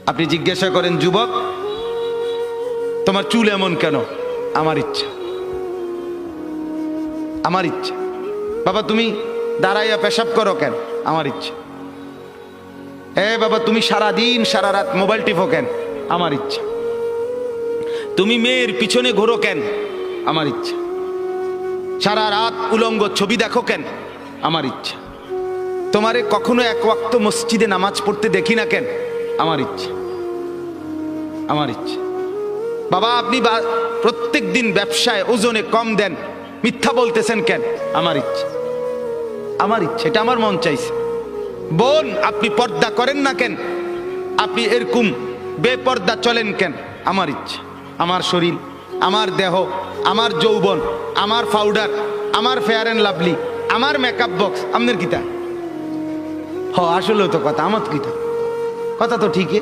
আপনি জিজ্ঞাসা করেন, যুবক তোমার চুল এমন কেন? আমার ইচ্ছা, আমার ইচ্ছা। বাবা তুমি দাঁড়াইয়া পেশাব করো কেন? আমার ইচ্ছা। বাবা তুমি সারাদিন সারা রাত মোবাইল টিপো কেন? আমার ইচ্ছা। তুমি মেয়ের পিছনে ঘোরো কেন? আমার ইচ্ছা। সারা রাত উলঙ্গ ছবি দেখো কেন? আমার ইচ্ছা। তোমারে কখনো এক ওয়াক্ত মসজিদে নামাজ পড়তে দেখি না কেন? আমার ইচ্ছা, আমার ইচ্ছা। বাবা আপনি প্রত্যেক দিন ব্যবসায় ওজনে কম দেন, মিথ্যা বলতেছেন কেন? আমার ইচ্ছা, আমার ইচ্ছা, এটা আমার মন চাইছে। বোন আপনি পর্দা করেন না কেন? আপনি এরকম বেপর্দা চলেন কেন? আমার ইচ্ছা। আমার শরীর, আমার দেহ, আমার যৌবন, আমার পাউডার, আমার ফেয়ার অ্যান্ড লাভলি, আমার মেকআপ বক্স, আপনার কিতা? আসলে তো কথা আমার কিতা, কথা তো ঠিকই,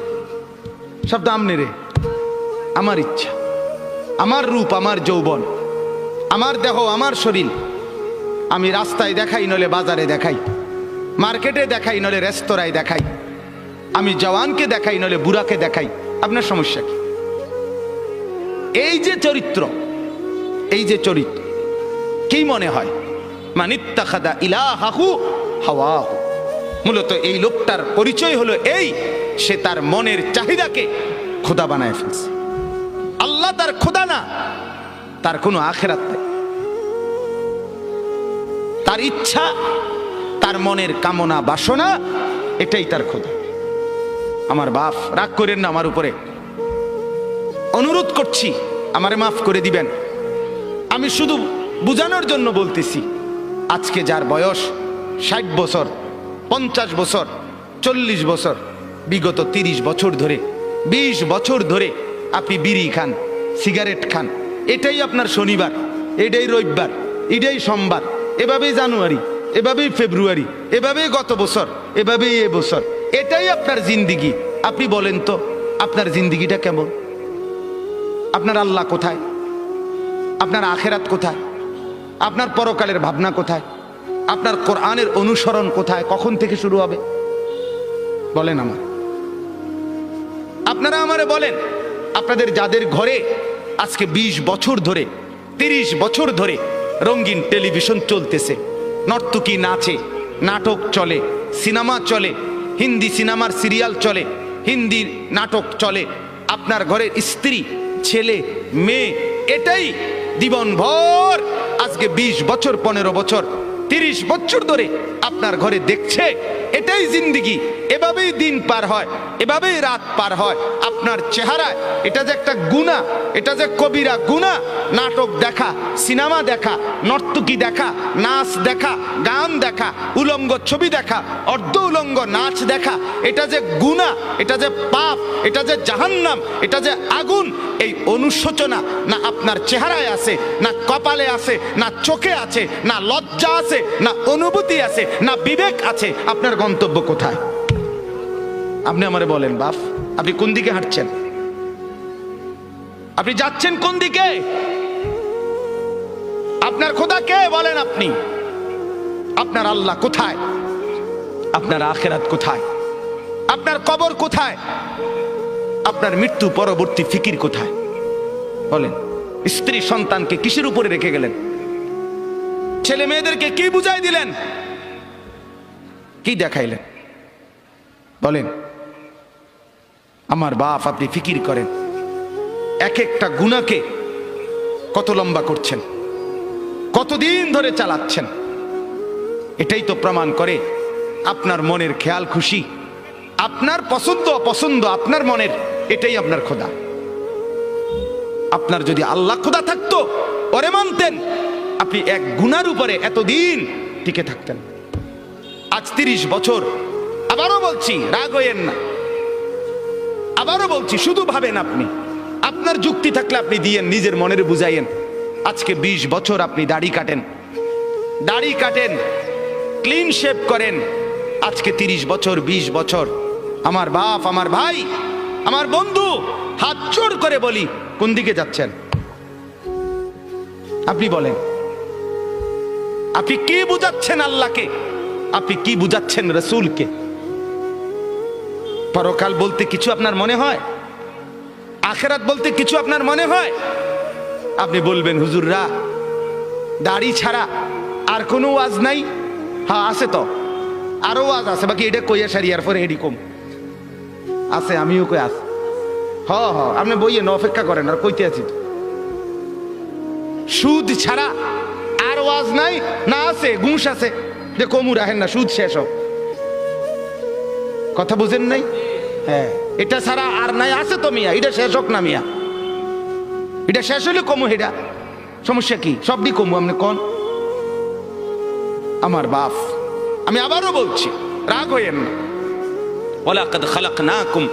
সব তো আমনে রে। আমার ইচ্ছা, আমার রূপ, আমার যৌবন, আমার দেহ, আমার শরীর, আমি রাস্তায় দেখাই, নলে বাজারে দেখাই, মার্কেটে দেখাই, নলে রেস্তোরাঁয় দেখাই, আমি জওয়ানকে দেখাই, নলে বুড়াকে দেখাই, আপনার সমস্যা কি? এই যে চরিত্র, এই যে চরিত্র, কি মনে হয়? মানিত্তাখাদা ইলাহাহু হাওয়াহু। মূলত এই লোকটার পরিচয় হলো এই, সে তার মনের চাহিদাকে খোদা বানায় ফেলছে। আল্লাহ তার খোদা না, তার কোনো আখেরাত নেই। তার ইচ্ছা, তার মনের কামনা বাসনা, এটাই তার খোদা। আমার বাপ রাগ করেন না আমার উপরে, অনুরোধ করছি আমারে মাফ করে দিবেন। আমি শুধু বুঝানোর জন্য বলতেছি, আজকে যার বয়স 60 বছর, 50 বছর, 40 বছর, বিগত 30 বছর ধরে, 20 বছর ধরে আপনি বিড়ি খান, সিগারেট খান, এটাই আপনার শনিবার, এটাই রবিবার, এটাই সোমবার, এভাবেই জানুয়ারি, এভাবেই ফেব্রুয়ারি, এভাবেই গত বছর, এভাবেই এ বছর, এটাই আপনার জিন্দিগি। আপনি বলেন তো আপনার জিন্দিগিটা কেমন? আপনার আল্লাহ কোথায়? আপনার আখেরাত কোথায়? আপনার পরকালের ভাবনা কোথায়? আপনার কোরআনের অনুসরণ কোথায়? কখন থেকে শুরু হবে বলেন আমার? আপনারা আমারে বলেন, আপনাদের যাদের ঘরে আজকে 20 বছর ধরে, 30 বছর ধরে রঙিন টেলিভিশন চলতেছে, নর্তকী নাচে, নাটক চলে, সিনেমা চলে, হিন্দি সিনেমার সিরিয়াল চলে, হিন্দি নাটক চলে, আপনার ঘরের স্ত্রী, ছেলে, মেয়ে, এটাই জীবনভর আজকে 20 বছর, 15 বছর, 30 বছর ধরে আপনার ঘরে দেখছে, এটাই জিন্দিগি। এভাবেই দিন পার হয়, এভাবেই রাত পার হয়। আপনার চেহারায় এটা যে একটা গুনাহ, এটা যে কবিরা গুনাহ, নাটক দেখা, সিনেমা দেখা, নর্তকী দেখা, নাচ দেখা, গান দেখা, উলঙ্গ ছবি দেখা, অর্ধ উলঙ্গ নাচ দেখা, এটা যে গুনাহ, এটা যে পাপ, এটা যে জাহান্নাম, এটা যে আগুন, এই অনুশোচনা না আপনার চেহারায় আছে, না কপালে আছে, না চোখে আছে, না লজ্জা আছে, না অনুভূতি আছে, না বিবেক আছে। আপনার গন্তব্য কোথায়? আপনি আমারে বলেন বাপ, আপনি কোন দিকে হাঁটছেন? আপনি যাচ্ছেন কোন দিকে? আপনার খোদা কে বলেন আপনি? আপনার আল্লাহ কোথায়? আপনার আখিরাত কোথায়? আপনার কবর কোথায়? আপনার মৃত্যু পরবর্তী ফিকির কোথায় বলেন? স্ত্রী সন্তানকে কিসের উপরে রেখে গেলেন? ছেলে মেয়েদেরকে কি বুঝাই দিলেন? কি দেখাইলেন বলেন? আমার বাপ, আপনি ফিকির করেন, এক একটা গুনাহকে কত লম্বা করছেন, কতদিন ধরে চালাচ্ছেন। এটাই তো প্রমাণ করে আপনার মনের খেয়াল খুশি, আপনার পছন্দ অপছন্দ, আপনার মনের, এটাই আপনার খোদা। আপনার যদি আল্লাহ খোদা থাকতো, ওরে মানতেন, আপনি এক গুনার উপরে এতদিন টিকে থাকতেন। আজ 30 বছর, আবারও বলছি রাগ হইয়েন না, আবারও বলছি, শুধু ভাবেন আপনি, আপনার যুক্তি থাকলে আপনি দিয়েন, নিজের মনের বুঝাইয়েন। আজকে 20 বছর আপনি দাড়ি কাটেন, দাড়ি কাটেন, ক্লিন শেভ করেন, আজকে 30 বছর, 20 বছর। আমার বাপ, আমার ভাই, আমার বন্ধু, হাত জোড় করে বলি, কোন দিকে যাচ্ছেন? আপনি বলেন, আপনি কি বুঝাচ্ছেন আল্লাহকে? আপনি কি বুঝাচ্ছেন রসুলকে? পরকাল বলতে কিছু আপনার মনে হয়? আখিরাত বলতে কিছু আপনার মনে হয়? আপনি বলবেন হুজুররা দাড়ি ছাড়া আর কোনো ওয়াজ নাই? হ্যাঁ আছে তো, আরো ওয়াজ আছে, বাকি এটা কইয়া সারিয়ার পরে এডি কম আছে, আমিও কই আছি। হ হ আপনি বইয়ে অপেক্ষা করেন, আর কইতে আছি। সুদ ছাড়া আর ওয়াজ নাই? না আছে, ঘুষ আছে, যে কমু রাখেন না, সুদ শেষ হোক। কথা বুঝেন নাই? হ্যাঁ, এটা ছাড়া আর নাই? আছে তো মিয়া, এটা শেষ হোক না মিয়া, এটা শেষ হইলে কমু, এটা সমস্যা কি? সবই কমু, আপনি কোন? আমার বাপ, আমি আবারও বলছি, রাগ হইেন না। ওয়ালাকাদ খালাকনাকুম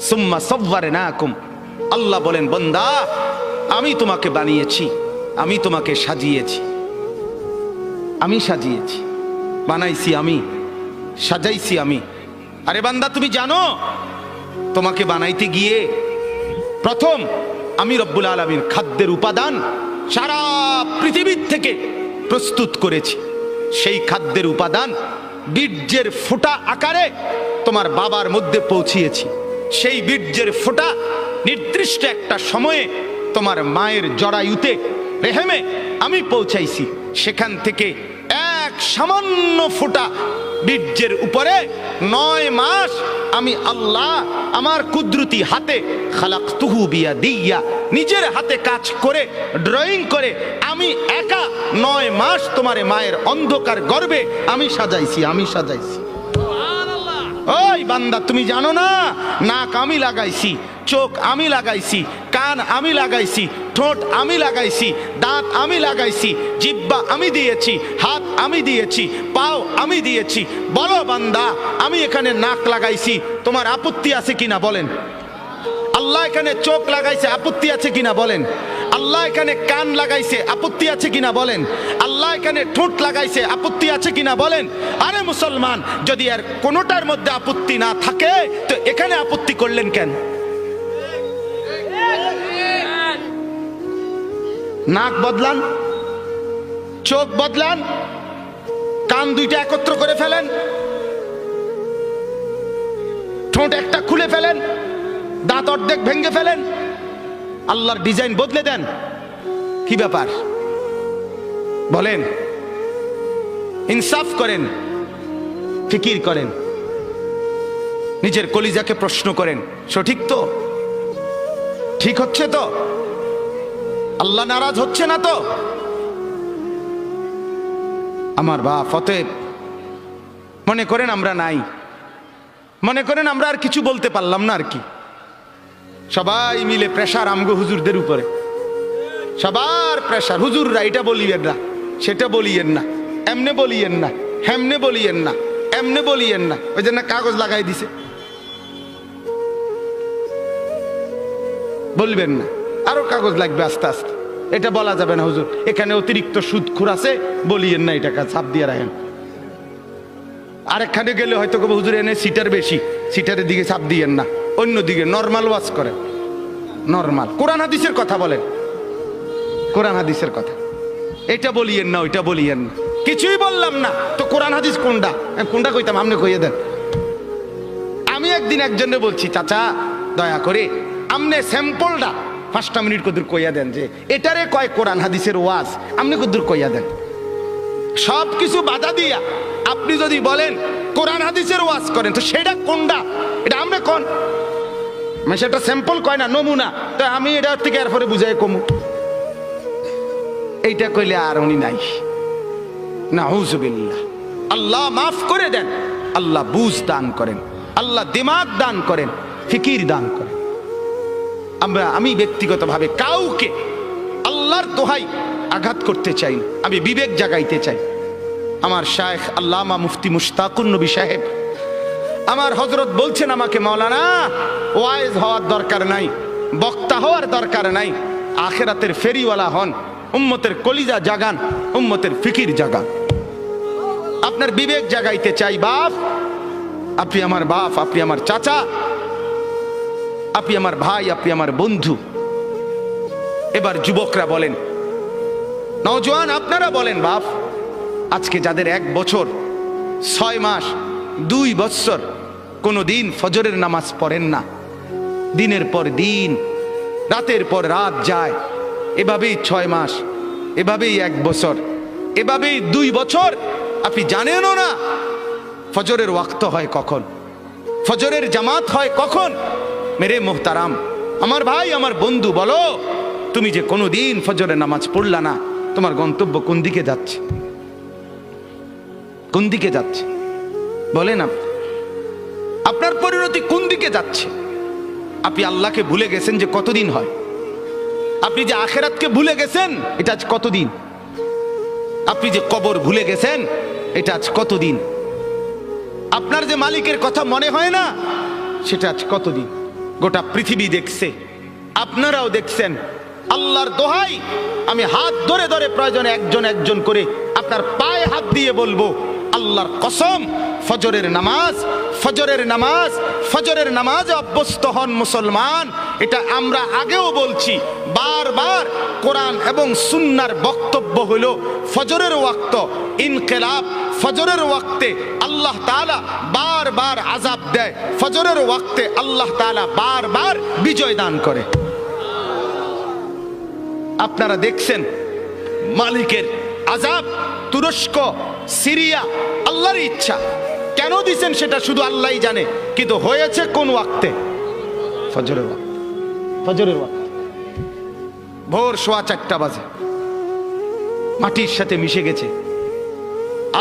সুম্মা সাওয়ারনাকুম। আল্লাহ বলেন বান্দা আমি তোমাকে বানিয়েছি, আমি তোমাকে সাজিয়েছি, আমি সাজিয়েছি, বানাইছি আমি, সাজাইছি আমি। আরে বান্দা তুমি জানো তোমাকে বানাইতে গিয়ে প্রথম আমি রব্বুল আলামিন খাদ্যের উপাদান সারা পৃথিবীর থেকে প্রস্তুত করেছি। সেই খাদ্যের উপাদান বীর্যের ফোঁটা আকারে তোমার বাবার মধ্যে পৌঁছিয়েছি। সেই বীর্যের ফোঁটা নির্দিষ্ট একটা সময়ে তোমার মায়ের জরায়ুতে, রেহেমে আমি পৌঁছাইছি। সেখান থেকে এক সামান্য ফোঁটা বীর্যের উপরে 9 মাস আমি আল্লাহ আমার কুদরতি হাতে খালাকতুহু বিয়াদিয়া, নিজের হাতে কাজ করে ড্রয়িং করে আমি একা 9 মাস তোমার মায়ের অন্ধকার গর্ভে আমি সাজাইছি, আমি সাজাইছি। ওই বান্দা তুমি জানো না, নাক আমি লাগাইছি, চোখ আমি লাগাইছি, কান আমি লাগাইছি, ঠোঁট আমি লাগাইছি, দাঁত আমি লাগাইছি, জিহ্বা আমি দিয়েছি, হাত আমি দিয়েছি, পাও আমি দিয়েছি। বলো বান্দা আমি এখানে নাক লাগাইছি, তোমার আপত্তি আছে কিনা বলেন? আল্লাহ এখানে চোখ লাগাইছে, আপত্তি আছে কিনা বলেন? আল্লাহ এখানে কান লাগাইছে, আপত্তি আছে কিনা বলেন? আল্লাহ এখানে ঠোঁট লাগাইছে, আপত্তি আছে কিনা বলেন? আরে মুসলমান, যদি আর কোনোটার মধ্যে আপত্তি না থাকে তো এখানে আপত্তি করলেন কেন? নাক বদলান, চোখ বদলান, কান দুইটা একত্র করে ফেলেন, ঠোঁট একটা খুলে ফেলেন, দাঁত অর্ধেক ভেঙে ফেলেন, আল্লাহর ডিজাইন বদলে দেন। কি ব্যাপার বলেন? ইনসাফ করেন, ফিকির করেন, নিজের কলিজাকে প্রশ্ন করেন, সঠিক তো? ঠিক হচ্ছে তো? আল্লাহ নারাজ হচ্ছে না তো? আমার বাপ, অতএব মনে করেন আমরা নাই, মনে করেন আমরা আর কিছু বলতে পারলাম না, আর কি সবাই মিলে প্রেশার আমগো হুজুরদের উপরে, সবার প্রেশার। হুজুররা এটা বলিয়েন না, সেটা বলিয়েন না, এমনে বলিয়েন না, হেমনে বলিয়েন না, এমনে বলিয়েন না। ওই জন্য কাগজ লাগাই দিছে, বলবেন না, আরো কাগজ লাগবে আস্তে আস্তে। এটা বলা যাবে না হুজুর এখানে অতিরিক্ত সুদখোর আছে, বলিয়েন না, এটা ছাপ দিয়ে রাখেন। আরেকখানে গেলে হয়তো হুজুর এনে সিটার বেশি, সিটারের দিকে ছাপ দিয়েন না, অন্যদিকে নরমাল ওয়াজ করেন। নরমাল কোরআন হাদিসের কথা বলেন, কোরআন হাদিসের কথা। এটা বলিয়েন না, ওইটা বলিয়েন না, কিছুই বললাম না তো কোরআন হাদিস কোনটা? কোনটা কইতাম আপনি কইয়ে দেন। আমি একদিন একজনে বলছি, চাচা দয়া করে আপনি স্যাম্পলটা 5টা মিনিট কদুর কইয়া দেন, যে এটারে কয় কোরআন হাদিসের ওয়াজ, আপনি কদুর কইয়া দেন। সব কিছু বাধা দিয়া আপনি যদি বলেন কোরআন হাদিসের ওয়াজ করেন, তো সেটা কোনটা? এটা আমরা কোন মানে সেটা স্যাম্পল কয় না, নমুনা। তো আমি এটা থেকে এরপরে বুঝাই কমু, এইটা কইলে আর উনি নাই। নাউযুবিল্লাহ। আল্লাহ মাফ করে দেন, আল্লাহ বুঝ দান করেন, আল্লাহ দিমাগ দান করেন, ফিকির দান করেন। আমি ব্যক্তিগতভাবে কাউকে আল্লাহর দোহাই আঘাত করতে চাই না, আমি বিবেক জাগাইতে চাই। আমার শায়েখ আল্লামা মুফতি মুশতাকুন নবী সাহেব, আমার হযরত বলছেন আমাকে, মাওলানা ওয়াইজ হওয়ার দরকার নাই, বক্তা হওয়ার দরকার নাই, আখিরাতের ফেরিওয়ালা হন, উম্মতের কলিজা জাগান, উম্মতের ফিকির জাগান। আপনার বিবেক জাগাইতে চাই। বাপ, আপনি আমার বাপ, আপনি আমার চাচা, আপনি আমার ভাই, আপনি আমার বন্ধু। এবার যুবকরা বলেন, নওজোয়ান আপনারা বলেন, বাপ আজকে যাদের 1 বছর 6 মাস 2 বছর কোনোদিন ফজরের নামাজ পড়েন না, দিনের পর দিন রাতের পর রাত যায়, এভাবেই 6 মাস, এভাবেই 1 বছর, এভাবেই 2 বছর, আপনি জানেনও না ফজরের ওয়াক্ত হয় কখন, ফজরের জামাত হয় কখন। মেরে মোহতারাম, আমার ভাই, আমার বন্ধু, বলো তুমি যে কোনোদিন ফজরের নামাজ পড়লা না, তোমার গন্তব্য কোন দিকে যাচ্ছে? কোন দিকে যাচ্ছে বলেন? আপনার পরিণতি কোন দিকে যাচ্ছে? আপনি আল্লাহকে ভুলে গেছেন যে কতদিন হয়? আপনি যে আখেরাতকে ভুলে গেছেন এটা আজ কতদিন? আপনি যে কবর ভুলে গেছেন এটা আজ কতদিন? আপনার যে মালিকের কথা মনে হয় না সেটা আজ কতদিন? গোটা পৃথিবী দেখছে, আপনারাও দেখছেন। আল্লাহর দোহাই, আমি হাত ধরে ধরে প্রয়োজনে একজন একজন করে আপনার পায়ে হাত দিয়ে বলবো, আল্লাহর কসম, ফজরের নামাজ, ফজরের নামাজ, ফজরের নামাজে অভ্যস্ত হন মুসলমান। এটা আমরা আগেও বলছি বারবার। কোরআন এবং সুন্নাহর বক্তব্য হলো ফজরের ওয়াক্ত ইনকিলাব, ফজরের ওয়াক্তে আল্লাহ তাআলা বারবার আযাব দেয়, ফজরের ওয়াক্তে আল্লাহ তাআলা বারবার বিজয় দান করে। আপনারা দেখছেন মালিকের আযাব, তুরস্ক, সিরিয়া, আল্লাহর ইচ্ছা। কেন দিছেন সেটা শুধু আল্লাহই জানে, কিন্তু হয়েছে কোন ওয়াক্তে? ফজরের ওয়াক্তে। ফজরের ওয়াক্তে ভোর 4:15 বাজে, মাটির সাথে মিশে গেছে,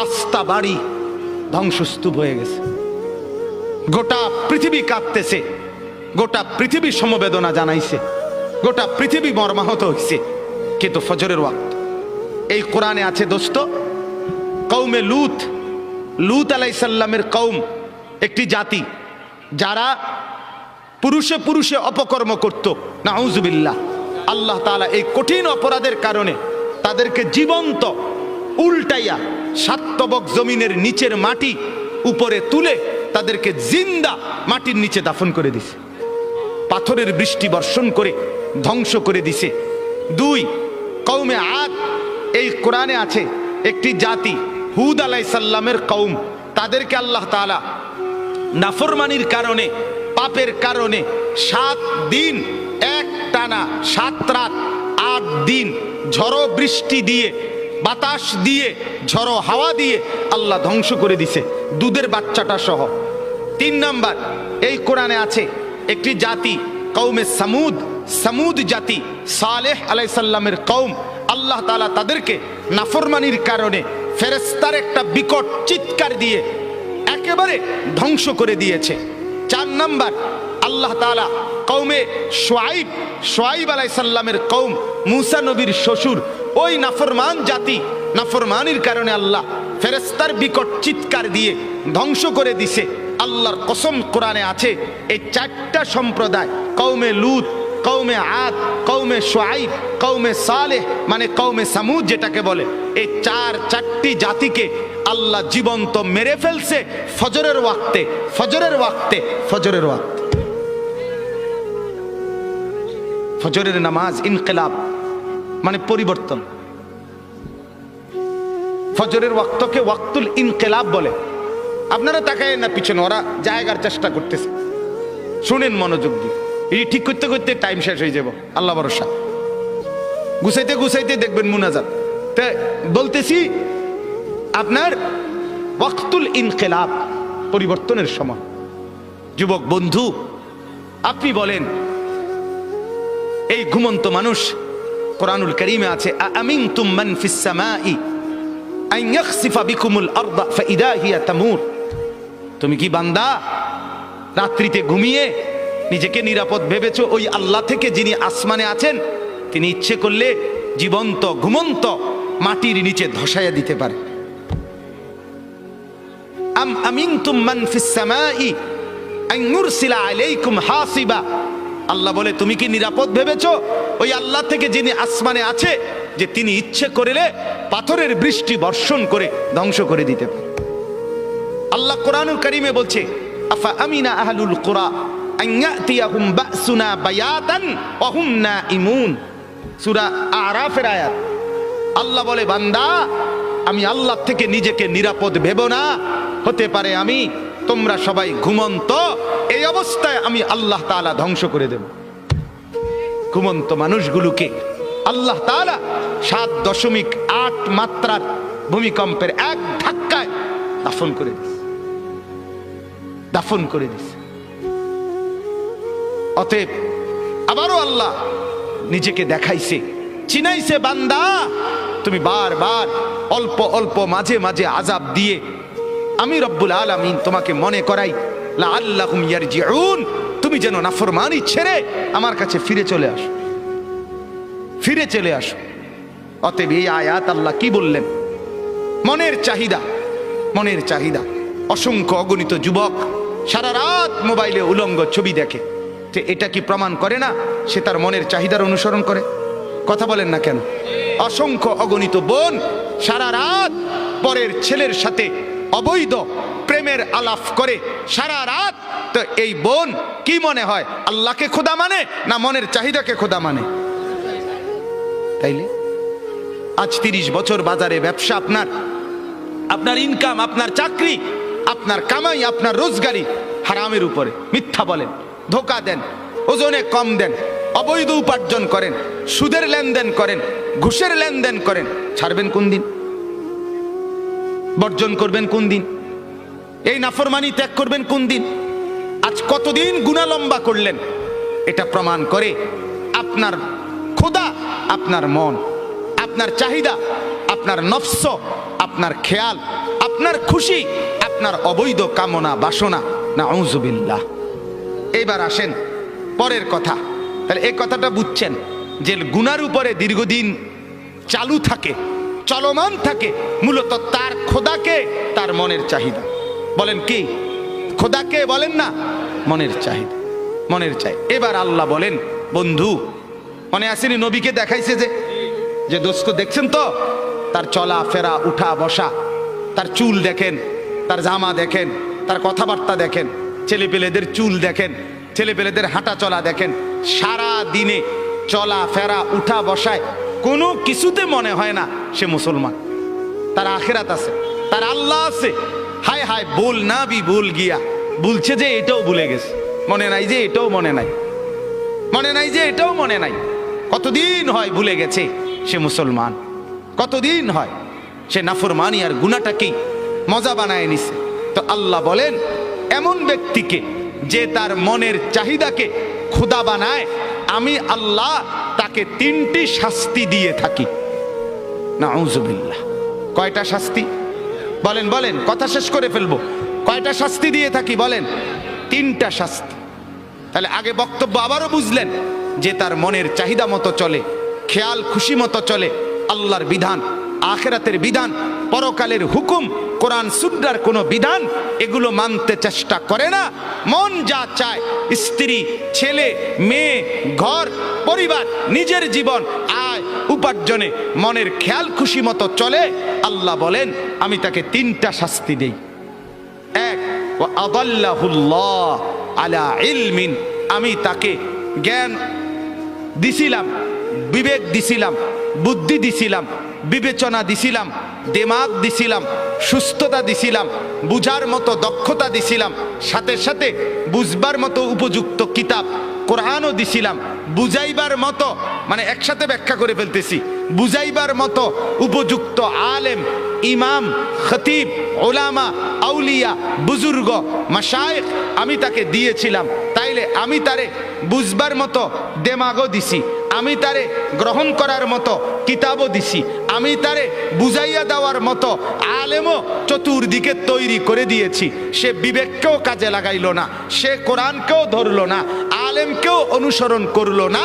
আস্থা বাড়ি ধ্বংসস্তূপ হয়ে গেছে, গোটা পৃথিবী কাঁদতেছে, গোটা পৃথিবী সমবেদনা জানাইছে, গোটা পৃথিবী মর্মাহত হয়েছে, কিন্তু ফজরের ওয়াক্ত। এই কোরআনে আছে দোস্ত, কওমে লূত, লূত আলাইহিস সালামের কওম একটি জাতি যারা পুরুষে পুরুষে অপকর্ম করত, নাউজুবিল্লাহ। আল্লাহ তাআলা এই কঠিন অপরাধের কারণে তাদেরকে জীবন্ত উল্টাইয়া সাতবক জমিনের নিচের মাটি উপরে তুলে তাদেরকে জিন্দা মাটির নিচে দাফন করে দিছে, পাথরের বৃষ্টি বর্ষণ করে ধ্বংস করে দিছে। 2, কওমে আদ, এই কোরআনে আছে একটি জাতি, হুদ আলাইহিস সালামের কওম, তাদেরকে আল্লাহ তাআলা নাফরমানির কারণে, পাপের কারণে 7 দিন এক টানা 7 রাত 8 দিন ঝড়ো বৃষ্টি দিয়ে, বাতাস দিয়ে, ঝড়ো হাওয়া দিয়ে আল্লাহ ধ্বংস করে দিছে, দুধের বাচ্চাটা সহ। 3 নাম্বার, এই কোরআনে আছে একটি জাতি, কওমে সামুদ, সামুদ জাতি, সালেহ আলাইহিস সালামের কওম, আল্লাহ তাআলা তাদেরকে নাফরমানির কারণে ফেরেশতার একটা বিকট চিৎকার দিয়ে একেবারে ধ্বংস করে দিয়েছে। 4 নাম্বার, আল্লাহ তাআলা কওমে শুআইব, শুআইব আলাইহিস সালামের কওম, মূসা নবীর শ্বশুর, ওই নাফরমান জাতি, নাফরমানির কারণে আল্লাহ ফেরেশতার বিকট চিৎকার দিয়ে ধ্বংস করে দিছে। আল্লাহর কসম, কোরআনে আছে এই 4টা সম্প্রদায়, কওমে লূত, কওমে আদ, কওমে শুআইব, কওমে সালেহ, মানে কওমে সামুদ যেটাকে বলে, এই 4টি জাতিকে আল্লাহ জীবন্ত মেরে ফেলছে ফজরের ওয়াক্তে, ফজরের ওয়াক্তে, ফজরের ওয়াক্তে। ফজরের নামাজ ইনকিলাব মানে পরিবর্তন। ফজরের ওয়াক্তকে ওয়াক্তুল ইনকিলাব বলে। আপনারা তাকায় না পিছনে, ওরা জায়গার চেষ্টা করতেছে, শুনেন মনোযোগ দিয়ে। এই ঠিক করতে করতে টাইম শেষ হয়ে যাব, আল্লাহ ভরসা। গুছাইতে গুছাইতে দেখবেন মুনাজাত। তা বলতেছি আপনার ওয়াক্তুল ইনকিলাব, পরিবর্তনের সময়। যুবক বন্ধু, আপনি বলেন, এই ঘুমন্ত মানুষ, কোরআনুল কারীমে আছে, আমিনতুম মান ফিস সামাই আন ইয়াখসিফা বিকুমুল আরদা ফাইদা হিয়া তামুর। তুমি কি বান্দা রাত্রিতে ঘুমিয়ে নিজেকে নিরাপদ ভেবেছো ওই আল্লাহ থেকে যিনি আসমানে আছেন, তিনি ইচ্ছে করলে জীবন্ত ঘুমন্ত মাটির নিচে ধসাইয়া দিতে পারে। আম আমিনতুম মান ফিস সামাই আন ইউরসিলা আলাইকুম হাসিবা। আল্লাহ বলে, তুমি কি নিরাপদ ভেবেছো ওই আল্লাহ থেকে যিনি আসমানে আছে, যে তিনি ইচ্ছে করলে পাথরের বৃষ্টি বর্ষণ করে ধ্বংস করে দিতে পারে। আল্লাহ কোরআনুল কারীমে বলছে, আফা আমিনা আহলুল কুরা আন ইয়াতিয়াহুম বাসুনা বায়াতান ওয়া হুম নাঈমুন। সূরা আরাফের আয়াত। আল্লাহ বলে, বান্দা, আমি আল্লাহ থেকে নিজেকে নিরাপদ ভেবো না? হতে পারে আমি তোমরা সবাই ঘুমন্ত, এই অবস্থায় আমি আল্লাহ তাআলা ধ্বংস করে দেব। ঘুমন্ত মানুষগুলোকে আল্লাহ তাআলা 7.8 মাত্রার ভূমিকম্পের এক ধাক্কায় দাফন করে দিয়েছে, দাফন করে দিয়েছে। অতএব আবারও আল্লাহ নিজেকে দেখাইছে, চিনাইছে, বান্দা তুমি বারবার অল্প অল্প মাঝে মাঝে আযাব দিয়ে আমি রব্বুল আলামিন তোমাকে মনে করাই লাআল্লাহুম ইয়ারজিউন, তুমি যেন নাফরমানি ছেড়ে আমার কাছে ফিরে চলে আসো, ফিরে চলে আসো। অতএব এই আয়াত আল্লাহ কি বললেন? মনের চাহিদা, মনের চাহিদা। অসংখ্য অগণিত যুবক সারা রাত মোবাইলে উলঙ্গ ছবি দেখে, তো এটা কি প্রমাণ করে না সে তার মনের চাহিদার অনুসরণ করে? কথা বলেন না কেন? অসংখ্য অগণিত বোন সারা রাত পরের ছেলের সাথে অবৈধ প্রেমের আলাপ করে সারা রাত, তো এই বোন কি মনে হয় আল্লাহকে খোদা মানে না মনের চাহিদাকে খোদা মানে? তাইলে আজ 30 বছর বাজারে ব্যবসা, আপনার ইনকাম, আপনার চাকরি, আপনার কামাই, আপনার রোজগারি হারামের উপরে। মিথ্যা বলেন, ধোকা দেন, ওজনে কম দেন, অবৈধ উপার্জন করেন, সুদের লেনদেন করেন, ঘুষের লেনদেন করেন, ছাড়বেন কোন দিন? বর্জন করবেন কোন দিন? এই নাফরমানি ত্যাগ করবেন কোন দিন? আজ কতদিন গুনাহ লম্বা করলেন? এটা প্রমাণ করে আপনার খোদা আপনার মন, আপনার চাহিদা, আপনার নফস, আপনার খেয়াল, আপনার খুশি, আপনার অবৈধ কামনা বাসনা। নাউযুবিল্লাহ। এবার আসেন পরের কথা। তাহলে এই কথাটা বুঝছেন যে গুনার উপরে দীর্ঘদিন চালু থাকে, চলমান থাকে, মূলত তার খোদাকে তার মনের চাহিদা। বলেন কি? খোদাকে বলেন না, মনের চাহিদা, মনের চাই। এবার আল্লাহ বলেন, বন্ধু মনে আসেনি নবীকে দেখাইছে যে দোস্ত দেখছেন তো তার চলা ফেরা, উঠা বসা, তার চুল দেখেন, তার জামা দেখেন, তার কথাবার্তা দেখেন, ছেলেপেলেদের চুল দেখেন, ছেলেপেলেদের হাঁটা চলা দেখেন, সারা দিনে চলা ফেরা উঠা বসায় কোনো কিছুতে মনে হয় না সে মুসলমান। তার আখিরাত আছে, তার আল্লাহ আছে। হায় হায় বল না বি ভুল গিয়া, বলছে যে এটাও ভুলে গেছে, মনে নাই যে এটাও মনে নাই, মনে নাই যে এটাও মনে নাই। কতদিন হয় ভুলে গেছে সে মুসলমান, কতদিন হয় সে নাফরমানি আর গুনাহটাকেই মজা বানায় নিছে। তো আল্লাহ বলেন এমন ব্যক্তিকে যে তার মনের চাহিদাকে খোদা বানায়, আমি আল্লাহ তাকে 3টি শাস্তি দিয়ে থাকি। নাউযুবিল্লাহ। কয়টা শাস্তি? বলেন বলেন, কথা শেষ করে ফেলবো। কয়টা শাস্তি দিয়ে থাকি বলেন? 3টা শাস্তি। তাহলে আগে বক্তব্য আবারও বুঝলেন যে তার মনের চাহিদা মতো চলে, খেয়াল খুশি মতো চলে, আল্লাহর বিধান, আখিরাতের বিধান, পরকালের হুকুম, কোরআন সুন্নাহর কোনো বিধান এগুলো মানতে চেষ্টা করে না। মন যা চায়, স্ত্রী, ছেলে, মেয়ে, ঘর, পরিবার, নিজের জীবন, আয় উপার্জনে মনের খেয়াল খুশি মতো চলে, আল্লাহ বলেন আমি তাকে 3টা শাস্তি দেই। 1, ওয়া আদাল্লাহুল্লাহ আলা ইলমিন, আমি তাকে জ্ঞান দিছিলাম, বিবেক দিছিলাম, বুদ্ধি দিছিলাম, বিবেচনা দিছিলাম, দিমাগ দিছিলাম, সুস্থতা দিছিলাম, বুঝার মতো দক্ষতা দিছিলাম, সাথে সাথে বুঝবার মতো উপযুক্ত কিতাব কোরআনও দিছিলাম, বুঝাইবার মতো, মানে একসাথে ব্যাখ্যা করে ফেলতেছি, বুঝাইবার মতো উপযুক্ত আলেম, ইমাম, খতিব, ওলামা, আউলিয়া, বুজুর্গ, মাশায়েখ আমি তাকে দিয়েছিলাম। তাইলে আমি তারে বুঝবার মতো দেমাগও দিছি, আমি তারে গ্রহণ করার মতো কিতাবও দিছি, আমি তারে বুঝাইয়া দেওয়ার মতো আলেমও চতুর্দিকে তৈরি করে দিয়েছি। সে বিবেককেও কাজে লাগাইলো না, সে কোরআনকেও ধরলো না, আলেমকেও অনুসরণ করলো না।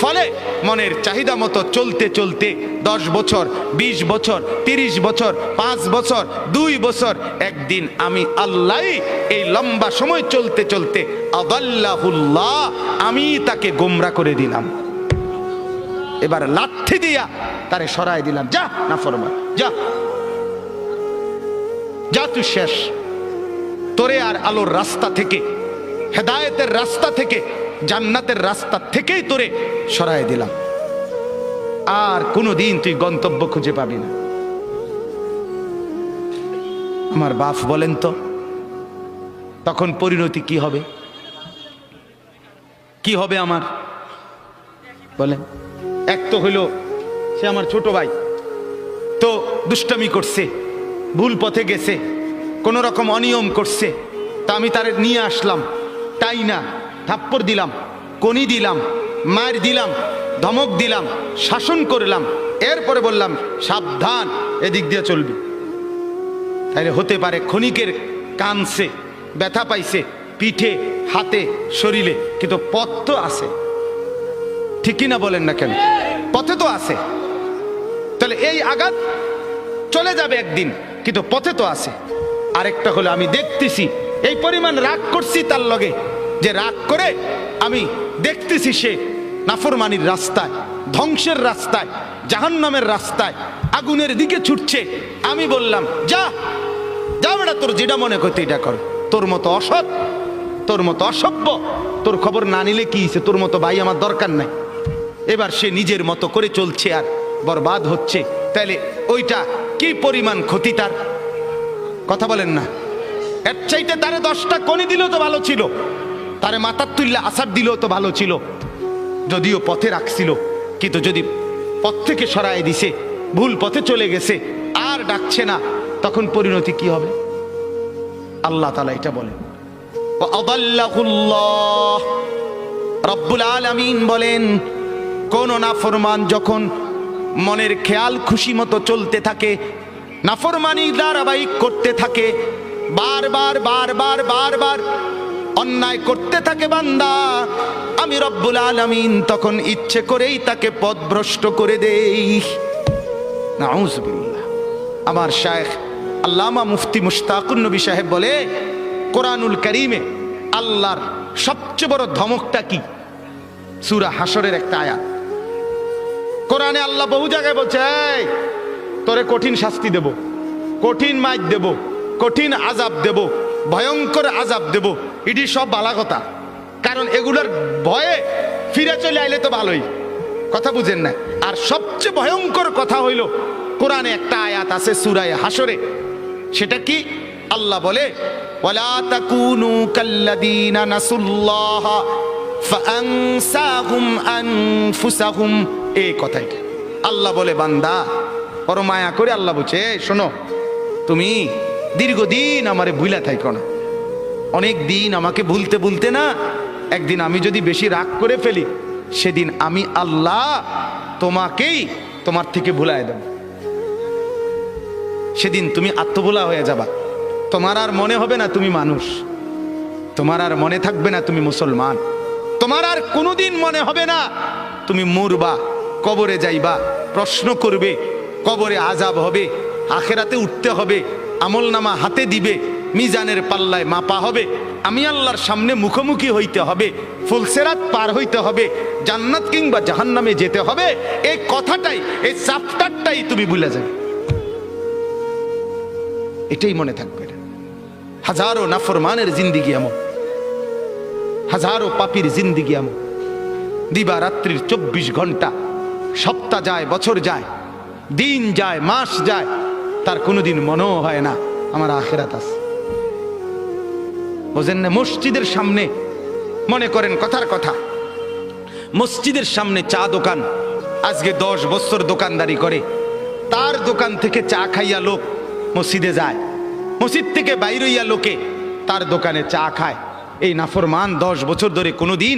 ফলে মনের চাহিদা মতো চলতে চলতে 10 বছর, 20 বছর, 30 বছর, 5 বছর, 2 বছর, একদিন আমি আল্লাহ এই লম্বা সময় চলতে চলতে আদাল্লাহুল্লাহ, আমি তাকে গোমরা করে দিলাম। এবার লাঠি দিয়া তারে সরাই দিলাম, যা নাফরমান, যা যা, তুই শেষ। তোরে আর আলোর রাস্তা থেকে, হেদায়েতের রাস্তা থেকে, জান্নাতের রাস্তা থেকেই তোরে সরাই দিলাম। আর কোনোদিন তুই গন্তব্য খুঁজে পাবি না। আমার বাপ বলেন তো, তখন পরিণতি কি হবে? কি হবে আমার বলেন? এক তো হইল সে আমার ছোট ভাই, তো দুষ্টামি করছে, ভুল পথে গেছে, কোন রকম অনিয়ম করছে, তা আমি তার নিয়ে আসলাম, তাই না থাপ্পড় দিলাম, কনি দিলাম, মার দিলাম, ধমক দিলাম, শাসন করলাম, এরপরে বললাম সাবধান এদিক দিয়ে চলবি। তাহলে হতে পারে ক্ষণিকের কানছে, ব্যথা পাইছে পিঠে, হাতে, শরীরে, কিন্তু পথ তো আছে, ঠিকই না বলেন না কেন? পথে তো আছে। তাহলে এই আঘাত চলে যাবে একদিন, কিন্তু পথে তো আছে। আরেকটা হলো আমি দেখতেছি এই পরিমাণ রাগ করছি তার লগে, যে রাগ করে আমি দেখতেছি সে নাফরমানির রাস্তায়, ধ্বংসের রাস্তায়, জাহান্নামের রাস্তায়, আগুনের দিকে ছুটছে। আমি বললাম যা যা বেটা, তোর যেটা মনে করতে এটা কর, তোর মতো অসৎ, তোর মতো অসভ্য, তোর খবর না নিলে কি হয়েছে, তোর মতো ভাই আমার দরকার নাই। এবার সে নিজের মতো করে চলছে আর বরবাদ হচ্ছে। তাহলে ওইটা কি পরিমাণ ক্ষতি তার? কথা বলেন না? এর চাইতে তারে 10টা কনি দিলেও তো ভালো ছিল, তারে মাথার তুললে আসার দিলেও তো ভালো ছিল, যদিও পথে রাখছিল। কিন্তু যদি পথ থেকে সরায় দিছে, ভুল পথে চলে গেছে, আর ডাকছে না, তখন পরিণতি কি হবে? আল্লাহ তাআলা এটা বলেন, রব্বুল আলামিন বলেন, কোন নাফরমান যখন মনের খেয়াল খুশি মতো চলতে থাকে, নাফরমানি ধারাবাহিক করতে থাকে, বারবার বারবার বারবার অন্যায় করতে থাকে বান্দা, আমি রব্বুল আলামিন তখন ইচ্ছে করেই তাকে পথভ্রষ্ট করে দেই। নাউজুবিল্লাহ। আমার শায়েখ আল্লামা মুফতি মুশতাকুন নবী সাহেব বলে, কোরআনুল কারীমে আল্লাহর সবচেয়ে বড় ধমকটা কি? সূরা হাশরের একটা আয়াত। কোরআনে আল্লাহ বহু জায়গায় বলছে, এই তোরে কঠিন শাস্তি দেব, কঠিন মাইর দেব, কঠিন আযাব দেব, ভয়ঙ্কর আযাব দেব। এটি সব বালা কথা, কারণ এগুলোর ভয়ে ফিরে চলে আইলে তো ভালোই। কথা বুঝেন না? আর সবচেয়ে ভয়ঙ্কর কথা হইল, কোরআনে একটা আয়াত আছে সূরা হাশরে, সেটা কি? আল্লাহ বলে, ওয়ালা তাকুনু কাল্লাযীনা নাসুল্লাহ ফাআনসাহুম আনফুসাহুম। এই কথাইটা আল্লাহ বলে, বান্দা বড় মায়া করে আল্লাহ বলছে, শোনো, তুমি দীর্ঘদিন আমারে ভুলা থাইকো না, অনেক দিন আমাকে ভুলতে ভুলতে না, একদিন আমি যদি বেশি রাগ করে ফেলি, সেদিন আমি আল্লাহ তোমাকেই তোমার থেকে ভুলায় দেব। সেদিন তুমি আত্মভোলা হয়ে যাবা, তোমার আর মনে হবে না তুমি মানুষ, তোমার আর মনে থাকবে না তুমি মুসলমান, তোমার আর কোনোদিন মনে হবে না তুমি মরবা, কবরে যাইবা, প্রশ্ন করবে, কবরে আযাব হবে, আখেরাতে উঠতে হবে, আমলনামা হাতে দিবে, মিজানের পাল্লায় মাপা হবে, আমি আল্লাহর সামনে মুখোমুখি হইতে হবে, ফুলসেরাত পার হইতে হবে, জান্নাত কিংবা জাহান্নামে যেতে হবে। এই কথাটাই, এই চ্যাপ্টারটাই তুমি ভুলে যাবে, এটাই মনে থাকবে। হাজারো নাফরমানের জিন্দিগি এমন, হাজারো পাপীর জিন্দিগি এমন, দিবা রাত্রির 24 ঘন্টা, সপ্তাহ যায়, বছর যায়, দিন যায়, মাস যায়, তার কোনোদিন মনেও হয় না আমার আখিরাত আছে। বোঝেন না? মসজিদের সামনে, মনে করেন কথার কথা, মসজিদের সামনে চা দোকান, আজকে 10 বছর দোকানদারি করে, তার দোকান থেকে চা খাইয়া লোক মসজিদে যায়, মসজিদ থেকে বাইরে হইয়া লোকে তার দোকানে চা খায়। এই নাফরমান 10 বছর ধরে কোনোদিন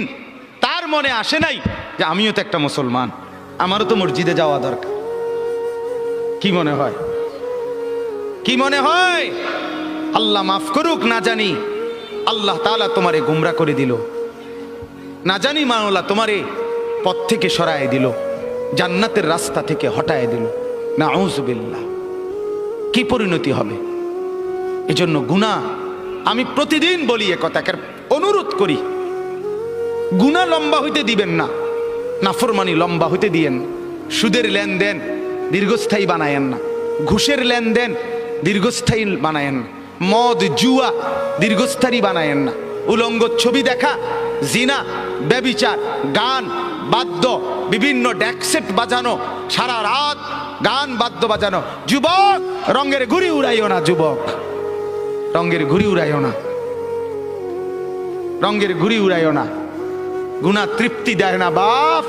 তার মনে আসে নাই যে আমিও তো একটা মুসলমান, আমারও তো মসজিদে যাওয়া দরকার। কি মনে হয়? কি মনে হয়? আল্লাহ মাফ করুক, না জানি আল্লাহ তাআলা তোমারে গুমরা করে দিল, না জানি মাওলা তোমারে পথ থেকে সরায় দিল, জান্নাতের রাস্তা থেকে হটায় দিল। নাউজুবিল্লাহ। কি পরিণতি হবে? এজন্য গুনাহ, আমি প্রতিদিন বলি এ কথা, অনুরোধ করি, গুনাহ লম্বা হইতে দিবেন না, নাফরমানি লম্বা হইতে দিয়েন। সুদের লেনদেন দীর্ঘস্থায়ী বানায়েন না, ঘুষের লেনদেন দীর্ঘস্থায়ী বানায়েন না, মদ জুয়া দীর্ঘস্থায়ী বানায়েন না, উলঙ্গ ছবি দেখা, জিনা, ব্যভিচার, গান বাদ্য, বিভিন্ন ড্যাকসেট বাজানো, সারা রাত গান বাদ্য বাজানো। যুবক, রঙের ঘুড়ি উড়াইও না, যুবক, রঙের ঘুড়ি উড়াইও না। রঙের ঘুড়ি উড়াইও না। গুনাহ তৃপ্তি দেয় না বাপ,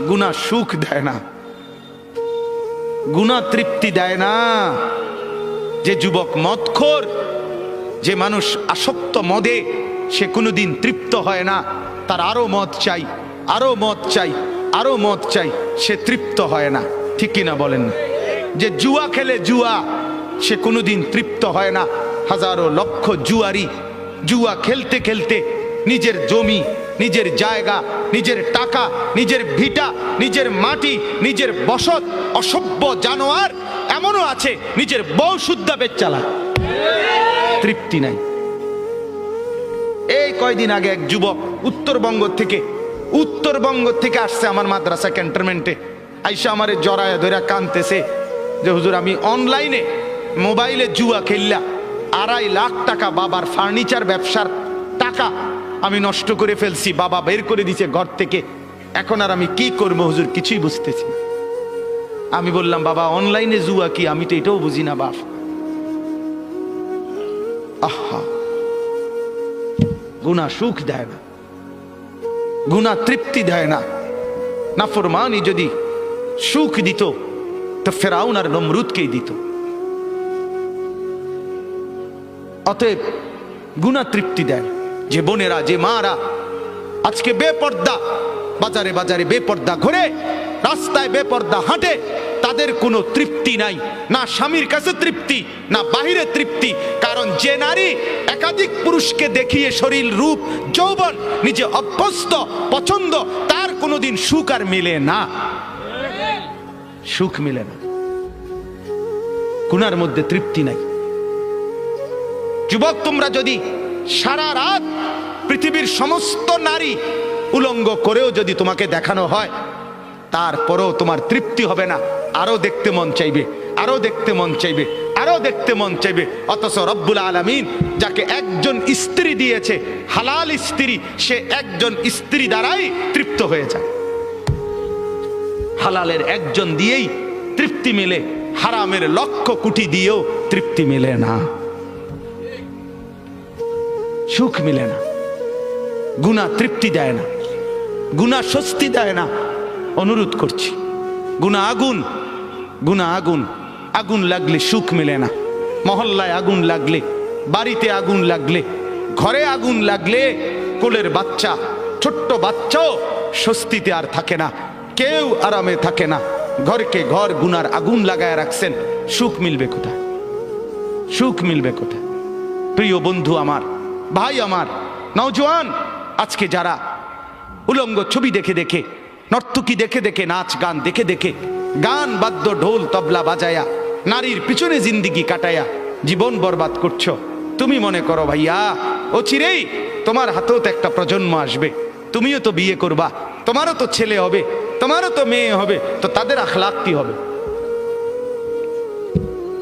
গুনাহ সুখ দেয় না, গুনাহ তৃপ্তি দেয় না। যে যুবক মদখোর, যে মানুষ আসক্ত মদে, সে কোনোদিন তৃপ্ত হয় না। তার আরো মদ চাই, আরো মদ চাই, আরো মদ চাই, সে তৃপ্ত হয় না। ঠিক কিনা বলেন না? যে জুয়া খেলে জুয়া, সে কোনোদিন তৃপ্ত হয় না। হাজারো লক্ষ জুয়ারি জুয়া খেলতে খেলতে নিজের জমি, নিজের জায়গা, নিজের টাকা, নিজের ভিটা, নিজের মাটি, নিজের বসত, অসভ্য জানোয়ার এমনও আছে নিজের বউ শুদ্ধা পেট চালায়, তৃপ্তি নাই। এই কয়দিন আগে এক যুবক উত্তরবঙ্গ থেকে আসছে আমার মাদ্রাসা ক্যান্টনমেন্টে। আইসা আমারে জড়ায় ধরে কানতেছে যে হুজুর, আমি অনলাইনে মোবাইলে জুয়া খেললা 2.5 লাখ টাকা বাবার ফার্নিচার ব্যবসার টাকা আমি নষ্ট করে ফেলছি, বাবা বের করে দিছে ঘর থেকে, এখন আর আমি কি করবো হুজুর, কিছুই বুঝতেছি না। আমি বললাম, বাবা অনলাইনে জুয়া কি, আমি তো এটাও বুঝি না বাপ। আহা, গুনাহ সুখ দেয় না, গুনাহ তৃপ্তি দেয় না। নাফরমানি যদি সুখ দিত তো ফেরাউন আর নমরুদকেই দিত। অতএব গুনাহ তৃপ্তি দেয়। যে বোনেরা, যে মারা আজকে বেপর্দা, বাজারে বাজারে বেপর্দা ঘুরে, রাস্তায় বেপর্দা হাঁটে, তাদের কোনো তৃপ্তি নাই, না স্বামীর কাছে তৃপ্তি, না বাহিরে তৃপ্তি। কারণ যে নারী একাধিক পুরুষকে দেখিয়ে শরীর, রূপ, যৌবন নিজে অভ্যস্ত, পছন্দ, তার কোনোদিন সুখ আর মেলে না, সুখ মেলে না। গুনার মধ্যে তৃপ্তি নাই। যুবক, তোমরা যদি সারা রাত পৃথিবীর সমস্ত নারী উলঙ্গ করেও যদি তোমাকে দেখানো হয়, তারপরেও তোমার তৃপ্তি হবে না, আরো দেখতে মন চাইবে, আরো দেখতে মন চাইবে, আরো দেখতে মন চাইবে। অথচ রব্বুল আলামিন যাকে একজন স্ত্রী দিয়েছে, হালাল স্ত্রী, সে একজন স্ত্রী দ্বারাই তৃপ্ত হয়ে যায়। হালালের একজন দিয়েই তৃপ্তি মেলে, হারামের লক্ষ কোটি দিয়েও তৃপ্তি মেলে না, সুখ মিলে না। গুনাহ তৃপ্তি দেয় না, গুনাহ স্বস্তি দেয় না। অনুরোধ করছি, গুনাহ আগুন, গুনাহ আগুন, আগুন লাগলে সুখ মেলে না। মহল্লায় আগুন লাগলে, বাড়িতে আগুন লাগলে, ঘরে আগুন লাগলে, কোলের বাচ্চা, ছোট্ট বাচ্চাও স্বস্তিতে আর থাকে না, কেউ আরামে থাকে না। ঘরকে ঘর গুনার আগুন লাগায় রাখছেন, সুখ মিলবে কোথায়? সুখ মিলবে কোথায়? প্রিয় বন্ধু আমার, ভাই আমার, নওজোয়ান, আজকে যারা উলঙ্গ ছবি দেখে দেখে, নর্তকী দেখে দেখে, নাচ গান দেখে দেখে, গান বাদ্য ঢোল তবলা বাজায়া নারীর পিছনে জিন্দিগি কাটায়া জীবন বরবাদ করছো, তুমি মনে করো ভাইয়া অচিরেই তোমার হাতেও তো একটা প্রজন্ম আসবে, তুমিও তো বিয়ে করবা, তোমারও তো ছেলে হবে, তোমারও তো মেয়ে হবে, তো তাদের আখলাক কি হবে?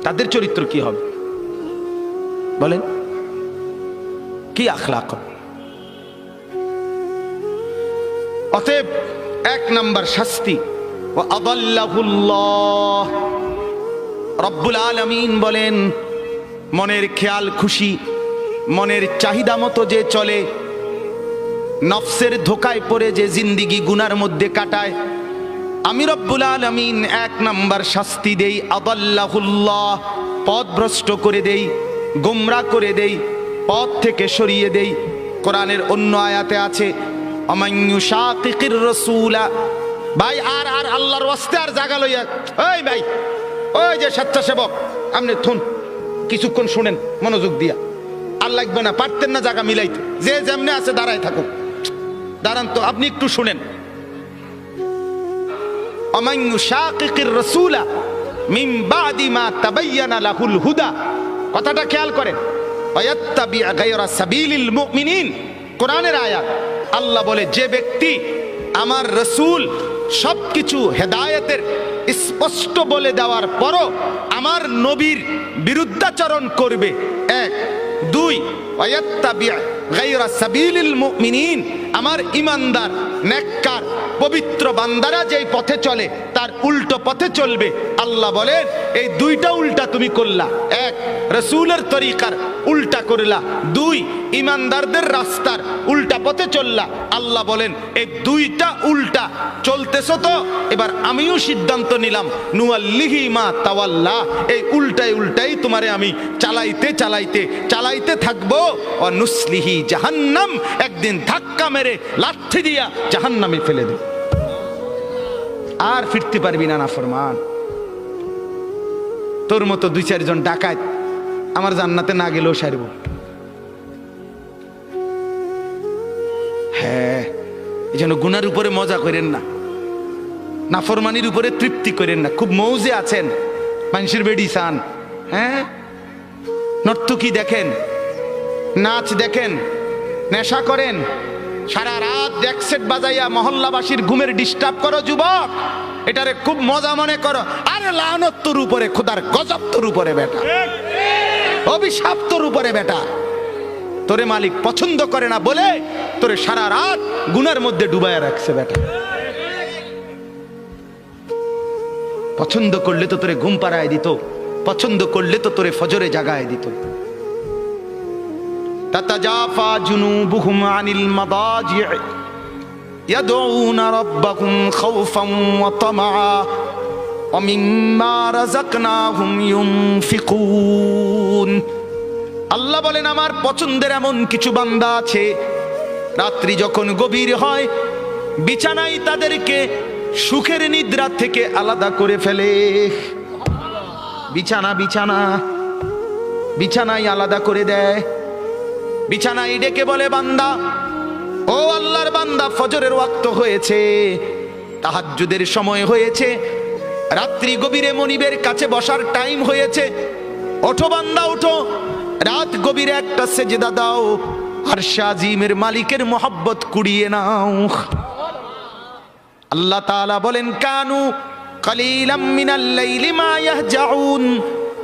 তাদের চরিত্র কি হবে বলেন? কি আখলাক হবে? অতএব 1 নম্বর শাস্তি, ওয়া আদাল্লাহুল্লাহ, রব্বুল আলামিন বলেন, মনের খেয়াল খুশি, মনের চাহিদা মতো যে চলে, নফসের ধোকায় পড়ে যে জিন্দিগি গুনার মধ্যে কাটায়, আমি রব্বুল আলামিন 1 নম্বর শাস্তি দেই, আদাল্লাহুল্লাহ, পথভ্রষ্ট করে দেই, গোমরা করে দেই, পথ থেকে সরিয়ে দেই। কোরআনের অন্য আয়াতে আছে, আমাইয়ুশাকিকির রাসূলা। ভাই আর আল্লাহর ওয়াস্তে আর জায়গা লইয়া, ওই ভাই, ওই যে স্বেচ্ছাসেবক, আপনি থুন, কিছুক্ষণ শুনেন মনোযোগ দিয়া, আর লাগবে না, পারতেন না জায়গা মিলাইতে, যে যেমনে আছে দাঁড়ায় থাকুক, দাঁড়ান তো, আপনি একটু শুনেন। আমাইয়ুশাকিকির রাসূলা মিন বাদি মা তাবায়্যানা লাহুল হুদা, কথাটা খেয়াল করেন, ওয়ায়াত্তাবি গায়রা সাবিলিল মুমিনিন, কোরআনের আয়াত। আল্লাহ বলে, যে ব্যক্তি আমার রাসূল সবকিছু হেদায়েতের স্পষ্ট বলে দেওয়ার পরও আমার নবীর বিরুদ্ধাচরণ করবে, 1, 2, ওয়ায়াত্তাবি গায়রা সাবিলিল মুমিনিন, আমার ঈমানদার নেককার পবিত্র বান্দারা যেই পথে চলে তার উল্টো পথে চলবে, আল্লাহ বলেন এই দুইটা উল্টা তুমি করলা। এক, রাসূলের তরিকার উল্টা করলা। দুই, ইমানদারদের রাস্তার উল্টা পথে চললা। আল্লাহ বলেন এই দুইটা উল্টা চলতেছো তো, এবার আমিও সিদ্ধান্ত নিলাম নুয়াল্লিহি মা তাওয়াল্লা, এই উল্টাই উল্টাই তোমারে আমি চালাইতে চালাইতে চালাইতে থাকবো। ও নুসলিহি জাহান্নাম, একদিন ধাক্কা মেরে লাঠি দিয়া জাহান্নামে ফেলে দেব, আর ফিরতে পারবি না নাফরমান। তোর মতো দুই চারজন ডাকাত আমার জান্নাতে না গেলেও সারব। হ্যাঁ, এই জন্য গুনার উপরে মজা করেন না, নাফরমানির উপরে তৃপ্তি করেন না। খুব মৌজে আছেন, মানুষের বেডি চান, হ্যাঁ, নর্তকী দেখেন, নাচ দেখেন, নেশা করেন, সারা রাত ডেকসেট বাজাইয়া মহল্লাবাসীর ঘুমের ডিস্টার্ব করো যুবক, এটারে খুব মজা মনে করো। আরে লানত তোর উপরে, খোদার গজব তোর উপরে বেটা, অভিশাপ তোর উপরে বেটা। তোরে মালিক পছন্দ করে না বলে তোরে সারা রাত গুনার মধ্যে ডুবাইয়া রাখছে বেটা। পছন্দ করলে তো তোরে ঘুম পাড়ায় দিত, পছন্দ করলে তো তোরে ফজরে জাগায় দিত। তাতাজাফা জুনুবুহুম আনিল মাদাজি' ইয়াদউনা রাব্বাহুম খাওফান ওয়া তামআ ওয়া মিম্মা রাযাকনাহুম ইউনফিকুন। আল্লাহ বলেন আমার পছন্দের এমন কিছু বান্দা আছে, রাত্রি যখন গভীর হয় বিছানায় তাদেরকে সুখের নিদ্রা থেকে আলাদা করে ফেলে। বিছানা বিছানা বিছানায় আলাদা করে দেয়, বিছানায় ডেকে বলে বান্দা, ও আল্লাহর বান্দা, ফজরের ওয়াক্ত হয়েছে, তাহাজ্জুদের সময় হয়েছে, রাত্রি গভীরে মনিবের কাছে বসার টাইম হয়েছে, ওঠো বান্দা ওঠো, রাত গভীরে একটা সেজদা দাও, আরশে আজিমের মালিকের মোহাব্বত কুড়িয়ে নাও। আল্লাহ তাআলা বলেন কানু কালিলাম মিনাল লাইলি মা ইয়াহজাউন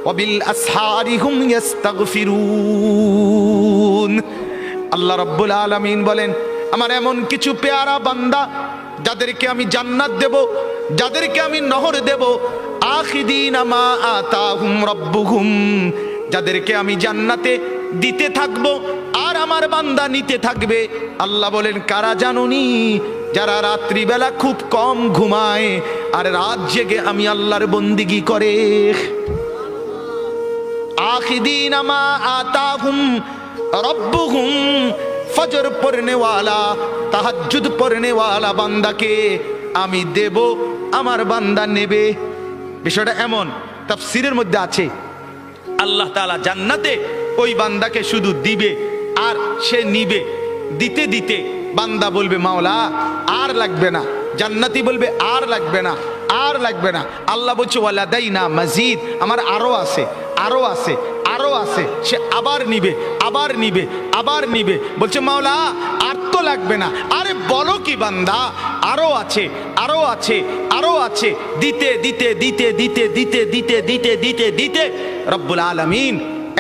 ওয়া বিল আসহারি হুম ইস্তাগফিরুন। আল্লাহ রাব্বুল আলামিন বলেন আমার এমন কিছু পেয়ারা বান্দা যাদেরকে আমি জান্নাত দেব, যাদেরকে আমি নহর দেব, আখিদিনা মা আতাহুম রাব্বুহুম, যাদেরকে আমি জান্নাতে দিতে থাকবো আর আমার বান্দা নিতে থাকবে। আল্লাহ বলেন কারা জানুনি? যারা রাত্রিবেলা খুব কম ঘুমায় আর রাত জেগে আমি আল্লাহর বন্দিগি করে। আখিদিনা মা আতাহুম রাব্বুহুম, ফজর পড়নে ওয়ালা, তাহাজ্জুদ পড়নে ওয়ালা বান্দাকে আমি দেব, আমার বান্দা নেবে। বিষয়টা এমন, তাফসীরের মধ্যে আছে আল্লাহ তাআলা জান্নাতে ওই বান্দাকে শুধু দিবে আর সে নিবে। দিতে দিতে বান্দা বলবে মাওলা আর লাগবে না, জান্নাতি বলবে আর লাগবে না, আর লাগবে না। আল্লাহ বলছে ওয়ালাদাইনা মাজিদ, আমার আরো আছে, আরো আছে, আরো আছে। সে আবার নিবে, আবার নিবে, আবার নিবে। বলছে মাওলা আর তো লাগবে না। আরে বলো কি বান্দা, আরো আছে, আরো আছে, আরো আছে। দিতে দিতে দিতে দিতে দিতে দিতে দিতে দিতে দিতে রব্বুল আলামিন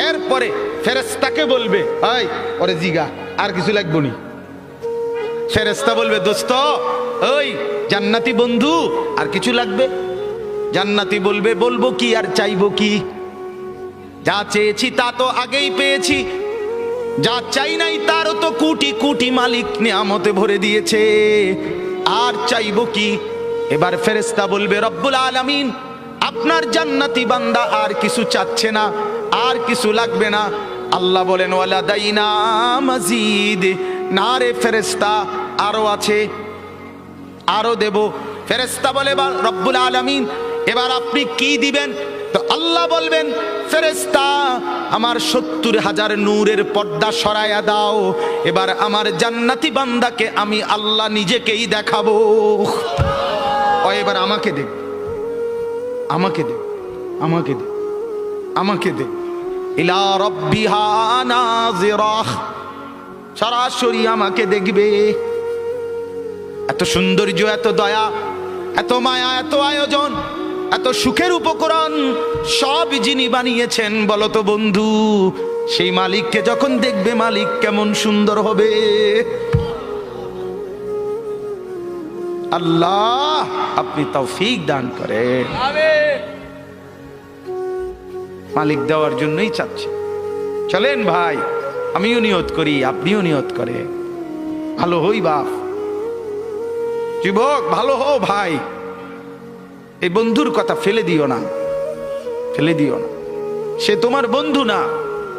এরপরে ফেরেশতাকে বলবে এই ওরে জিগা আর কিছু লাগবে নি। ফেরেশতা বলবে দোস্ত ওই জান্নাতি বন্ধু আর কিছু লাগবে? জান্নাতি বলবে বলবো কি আর চাইবো কি? যা চেয়েছি তা তো আগেই পেয়েছি, যা চাই নাই তারও তো কোটি কোটি মালিক নিয়ামতে ভরে দিয়েছে, আর চাইবো কি? এবার ফেরেশতা বলবে রব্বুল আলামিন আপনার জান্নাতি বান্দা আর কিছু চাচ্ছে না, আর কিছু লাগবে না। আল্লাহ বলেন ওয়ালাদাইনা মাজিদ, না রে ফেরেশতা আরো আছে, আরো দেব। ফেরেশতা বলে রব্বুল আলামিন এবার আপনি কি দিবেন? তো আল্লাহ বলবেন ফেরেশতা আমার 70,000 নূরের পর্দা সরায়া দাও, এবার আমার জান্নাতি বান্দাকে আমি আল্লাহ নিজেকেই দেখাবো। ও এবার আমাকে দে, আমাকে দে, আমাকে দে, আমাকে দে। ইলা রাব্বিহা নাযিরাহ, সরাসরি আমাকে দেখবে। এত সৌন্দর্য, এত দয়া, এত মায়া, এত আয়োজন, এত সুখের উপকরণ সব যিনি বানিয়েছেন বলতো বন্ধু, সেই মালিককে যখন দেখবে মালিক কেমন সুন্দর হবে। আল্লাহ আপনি তৌফিক দান করেন। মালিক দেওয়ার জন্যই চাচ্ছে। চলেন ভাই, আমিও নিয়ত করি, আপনিও নিয়ত করে ভালো হই বাপ, যুবক ভালো হও ভাই। এই বন্ধুর কথা ফেলে দিও না, ফেলে দিও না। সে তোমার বন্ধু না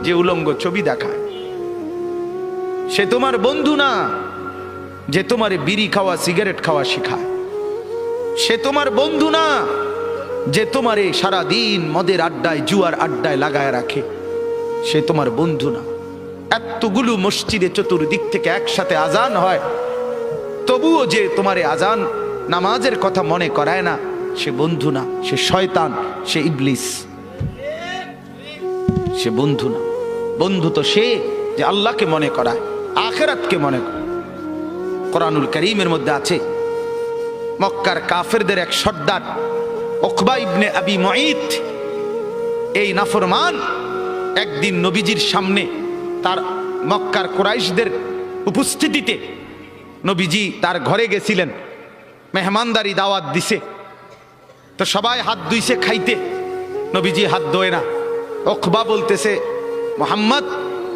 যে উলঙ্গ ছবি দেখায়, সে তোমার বন্ধু না যে তোমারে বিড়ি খাওয়া সিগারেট খাওয়া শিখায়, সে তোমার বন্ধু না যে তোমারে সারাদিন মদের আড্ডায় জুয়ার আড্ডায় লাগায় রাখে, সে তোমার বন্ধু না। এতগুলো মসজিদে চতুর্দিক থেকে একসাথে আজান হয়, তবুও যে তোমারে আজান নামাজের কথা মনে করায় না, সে বন্ধু না, সে শয়তান, সে ইবলিস, সে বন্ধু না। বন্ধু তো সে যে আল্লাহকে মনে করায়, আখিরাতকে মনে করে। কোরআনুল কারীমের মধ্যে আছে, মক্কার কাফেরদের এক সর্দার উকবা ইবনে আবি মুঈত, এই নাফরমান একদিন নবীজির সামনে তার মক্কার কুরাইশদের উপস্থিতিতে নবীজি তার ঘরে গেছিলেন, মেহমানদারি দাওয়াত দিছে, তো সবাই হাত ধুইছে খাইতে, নবীজি হাত ধোয় না। উকবা বলতেছে, মুহাম্মদ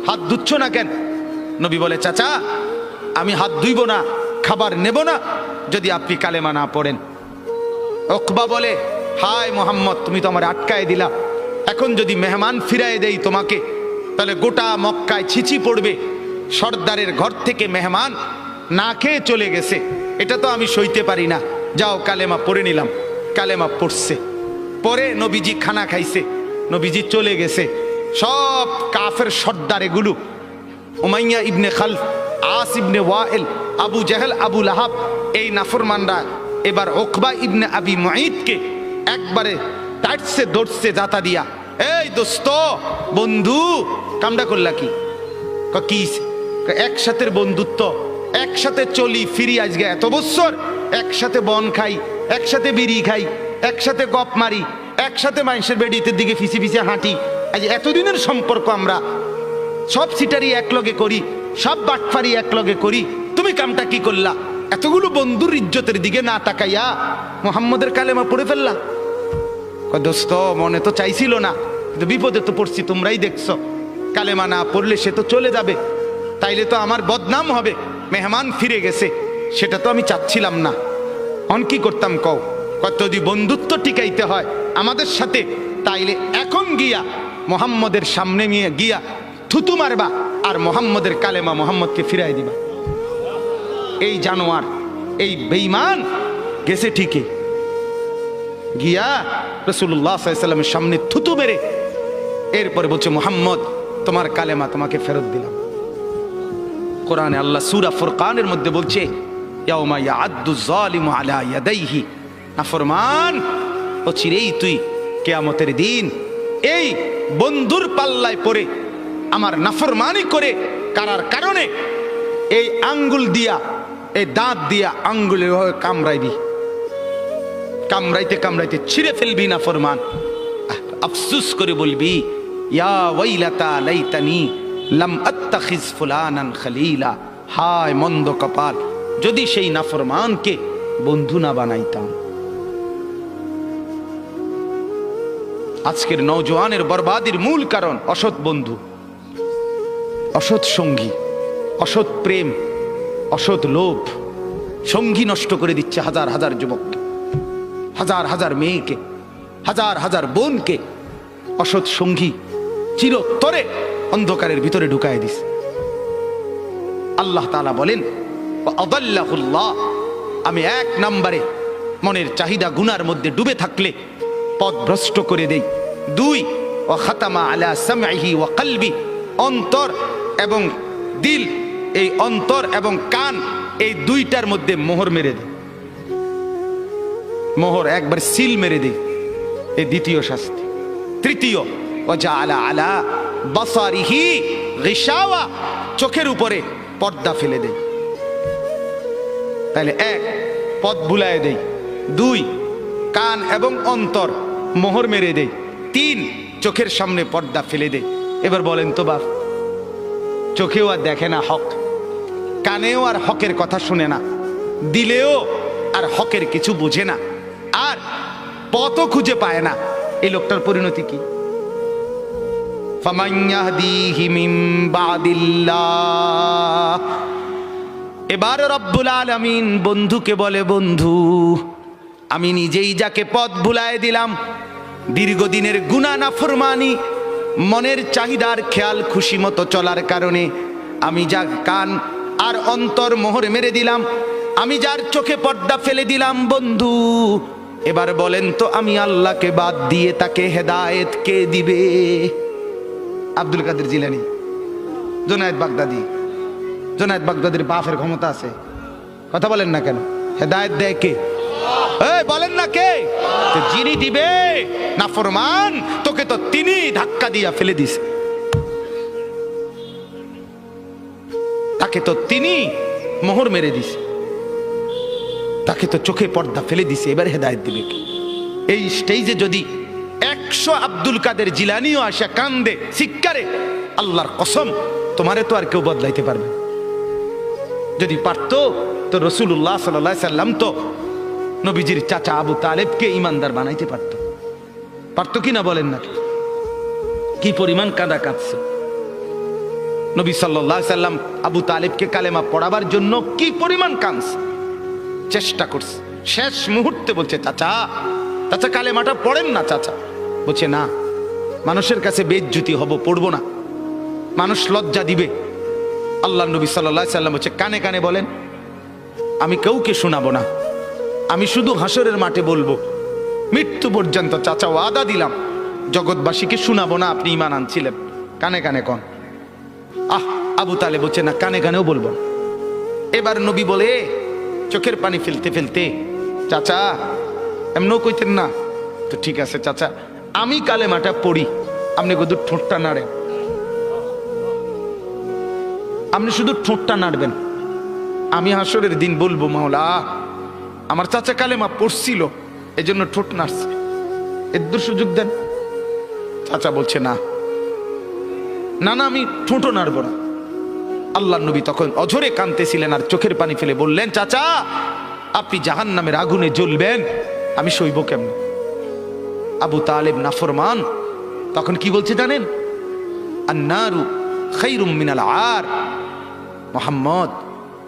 হাত ধুচ্ছ না কেন? নবী বলে, চাচা আমি হাত ধুইব না, খাবার নেব না যদি আপনি কালেমা না পড়েন। উকবা বলে, হায় মুহাম্মদ, তুমি তো আমার আটকায় দিলা, এখন যদি মেহমান ফিরায় দেই তোমাকে, তাহলে গোটা মক্কায় ছিচি পড়বে। সর্দারের ঘর থেকে মেহমান না খেয়ে চলে গেছে, এটা তো আমি সইতে পারি না। যাও কালেমা পড়ে নিলাম। কালেমা পড়ছে, পরে নবীজি খানা খাইছে, নবীজি চলে গেছে। সব কাফের সর্দার এগুলো, উমাইয়া ইবনে খালফ, আস ইবনে ওয়াইল, আবু জাহেল, আবু লাহাব, এই নাফরমানরা এবার উকবা ইবনে আবি মুঈতকে একবারে টাইটসে ধরছে জাতা দিয়া। এই দোস্ত, বন্ধু, কামডা করলা কি? একসাথে বন্ধুত্ব, একসাথে চলি ফিরি, আজকে এত বছর একসাথে বন খাই, একসাথে বিড়ি খাই, একসাথে গপ মারি, একসাথে মানুষের বেডিতে দিকে ফিসি ফিসে হাঁটি, আজ এতদিনের সম্পর্ক আমরা সব সিটারি একলগে করি, সব বাটফারি একলগে করি, তুমি কামটা কি করলা? এতগুলো বন্ধুর ইজ্জতের দিকে না তাকাইয়া মুহাম্মদের কালেমা পড়ে ফেললা। দোস্ত, মনে তো চাইছিল না, কিন্তু বিপদে তো পড়ছি, তোমরাই দেখছো। কালেমা না পড়লে সে তো চলে যাবে, তাইলে তো আমার বদনাম হবে, মেহমান ফিরে গেছে, সেটা তো আমি চাচ্ছিলাম না। অন কি করতাম কও? কত যদি বন্ধুত্ব টিকাইতে হয় আমাদের সাথে, তাইলে এখন গিয়া মোহাম্মদের সামনে নিয়ে গিয়া থুতু মারবা আর মোহাম্মদের কালেমা মোহাম্মদকে ফিরাই দিবা। এই জানোয়ার, এই বেঈমান গেছে ঠিকই, গিয়া রাসূলুল্লাহ সাল্লাল্লাহু আলাইহি ওয়াসাল্লামের সামনে থুতু মেরে এরপরে বলছে, মুহাম্মদ তোমার কালেমা তোমাকে ফেরত দিলাম। কোরআনে আল্লাহ সূরা ফুরকানের মধ্যে বলছে, ইয়াউমা ইয়াআদ্দু যালিমু আলা ইয়াদাইহি, নাফরমান ও চিরেই তুই কিয়ামতের দিন এই বন্ধুর পাল্লায় পড়ে আমার নাফরমানি করে কারার কারণে এই আঙ্গুল দিয়া, এই দাঁত দিয়া আঙ্গুলে কামড়াইবি, কামড়াইতে কামড়াইতে ছিঁড়ে ফেলবি নাফরমান। আফসোস করে বলবি, ইয়া ওয়াইলাতা লাইতানি লাম আত্তাখিজ ফুলানান খলিলা, হায় মন্দ কপাল, যদি সেই নাফরমানকে বন্ধু না বানাইতাম। আজকের নওজোয়ানের বরবাদির মূল কারণ অসৎ বন্ধু, অসৎ সঙ্গী, অসৎ প্রেম, অসৎ লোভ। সঙ্গী নষ্ট করে দিচ্ছে হাজার হাজার যুবককে, হাজার হাজার মেয়েকে, হাজার হাজার বোনকে অসৎ সঙ্গী চিরতরে অন্ধকারের ভিতরে ঢুকায় দিস। আল্লাহ তাআলা বলেন, আদাল্লাহুল্লাহ, আমি এক নম্বরে মনের চাহিদা গুনার মধ্যে ডুবে থাকলে পথ ভ্রষ্ট করে দেই। দুই, ওয়া খাতামা আলা সামঈহি ওয়া কলবি, অন্তর এবং দিল, এই অন্তর এবং কান, এই দুইটার মধ্যে মোহর মেরে দেয়, মোহর একবার সিল মেরে দেয়, এই দ্বিতীয় শাস্তি। তৃতীয়, ওয়া জাআলা আলা বাসারিহি গিশাওয়া, চোখের উপরে পর্দা ফেলে দেয়। তাহলে এক, পথ ভুলায় দেয়। দুই, কান এবং অন্তর মোহর মেরে দেয়। তিন, চোখের সামনে পর্দা ফেলে দেয়। এবার বলেন তো বাপ, চোখেও আর দেখে না হক, কানেও আর হকের কথা শুনে না, দিলেও আর হকের কিছু বোঝে না, আর পথও খুঁজে পায় না, এই লোকটার পরিণতি কি? ফামান ইয়াহদিহি মিন বাদিল্লাহ। এবার রব্বুল আলামিন বন্ধুকে বলে, বন্ধু আমি নিজেই যাকে পথ ভুলায় দিলাম, দীর্ঘদিনের গুনাহ নাফরমানি, মনের চাহিদার খেয়াল খুশি মতো চলার কারণে আমি যা কান আর অন্তর মোহর মেরে দিলাম, আমি যার চোখে পর্দা ফেলে দিলাম, বন্ধু এবার বলেন তো আমি আল্লাহকে বাদ দিয়ে তাকে হেদায়েত কে দিবে? আব্দুল কাদের জিলানী, জুনায়েদ বাগদাদি। জুনায়েদ বাগদাদির বাপের ক্ষমতা আছে, কথা বলেন না কেন? হেদায়েত দেয় কে? এই বলেন না কে? তো যিনি দিবে নাফরমান, তোকে তো তিনি ধাক্কা দিয়া ফেলে দিছে, তাকে তো তিনি মোহর মেরে দিছে, তাকে তো চোখে পর্দা ফেলে দিছে, এবার হেদায়েত দিবে কে? এই স্টেজে যদি 100 আব্দুল কাদের জিলানীও আসে কান্দে চিৎকারে, আল্লাহর কসম তোমারে তো আর কেউ বদলাইতে পারবে। যদি পারতো তো রাসূলুল্লাহ সাল্লাল্লাহু আলাইহি সাল্লাম তো নবীজির চাচা আবু তালেবকে ইমানদার বানাইতে পারতো, পারতো কিনা বলেন না? কি পরিমাণ কাঁদা কাঁদছে নবী সাল্লাল্লাহু আলাইহি সাল্লাম আবু তালেবকে কালেমা পড়াবার জন্য, কি পরিমাণ কাঁদছে, চেষ্টা করছে। শেষ মুহূর্তে বলছে, চাচা চাচা কালেমাটা পড়েন না চাচা। বলছে না, মানুষের কাছে বেইজ্জতি হব, পড়বো না, মানুষ লজ্জা দিবে। আল্লাহ নবী সাল্লাল্লাহু আলাইহি সাল্লাম বলছে, কানে কানে বলেন, আমি কাউকে শোনাবো না, আমি শুধু হাসরের মাঠে বলবো, মৃত্যু পর্যন্ত চাচা ওয়াদা দিলাম জগৎবাসীকে শোনাবো না আপনি ঈমান আনছিলেন, কানে কানে কন। আবু তালেব বলছে না, কানে কানেও বলবো। এবার নবী বলে চোখের পানি ফেলতে ফেলতে, চাচা এমনও কইতেন না তো, ঠিক আছে চাচা আমি কালেমাটা পড়ি, আপনি শুধু ঠোঁটটা নাড়েন, আপনি শুধু ঠোঁটটা নাড়বেন, আমি হাসরের দিন বলবো মাওলা আমার চাচা কালেমা পড়ছিল এজন্য ঠোঁট নাড়ছে, এর সুযোগ দেন। চাচা বলছে না না না, আমি ঠোঁটও নাড়বো না। আল্লাহ নবী তখন অঝরে কাঁদতেছিলেন আর চোখের পানি ফেলে বললেন, চাচা আপনি জাহান্নামের আগুনে জ্বলবেন, আমি সইব কেমন? আবু তালেব নাফরমান তখন কি বলছে জানেন? আন্নারু খায়রুম মিনাল আর। মুহাম্মদ,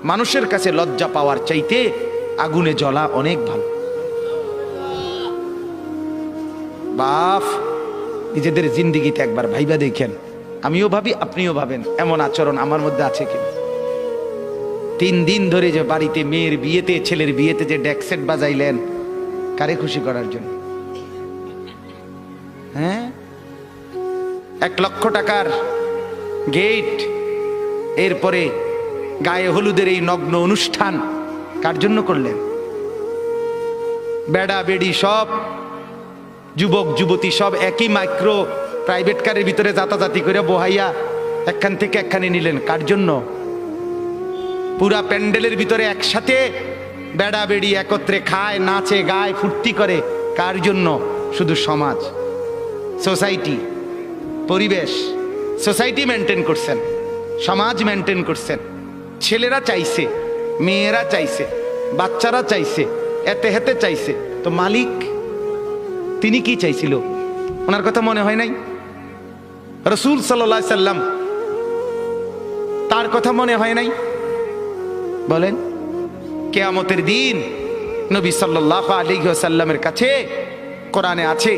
মানুষের কাছে লজ্জা পাওয়ার চাইতে আগুনে জ্বলা অনেক ভালো। বাপ, নিজেদের জিন্দেগিতে একবার ভাইবা দেখেন, আমিও ভাবি আপনিও ভাবেন এমন আচরণ আমার মধ্যে আছে কিনা। 3 দিন ধরে যে বাড়িতে মেয়ের বিয়েতে, ছেলের বিয়েতে যে ডেকসেট বাজাইলেন, কারে খুশি করার জন্য? হ্যাঁ, 1 লক্ষ টাকার গেট, এরপরে গায়ে হলুদের এই নগ্ন অনুষ্ঠান কার জন্য করলেন? বেড়া বেড়ি সব, যুবক যুবতী সব একই মাইক্রো প্রাইভেট কারের ভিতরে যাতাযাতি করে বহাইয়া একখান থেকে একখানে নিলেন, কার জন্য? পুরা প্যান্ডেলের ভিতরে একসাথে বেড়া বেড়ি একত্রে খায়, নাচে, গায়, ফুর্তি করে, কার জন্য? শুধু সমাজ, সোসাইটি, পরিবেশ, সোসাইটি মেনটেন করছেন, সমাজ মেনটেন করছেন। ছেলেরা চাইছে, মেয়েরা চাইছে, বাচ্চারা চাইছে, এতে হেতে চাইছে, তো মালিক তিনি কি চাইছিল? ওনার কথা মনে হয় নাই? রাসূল সাল্লাল্লাহু আলাইহি সাল্লাম তার কথা মনে হয় নাই? বলেন, কিয়ামতের দিন নবী সাল্লাল্লাহু আলাইহি ওয়াসাল্লামের কাছে কোরআনে আছে,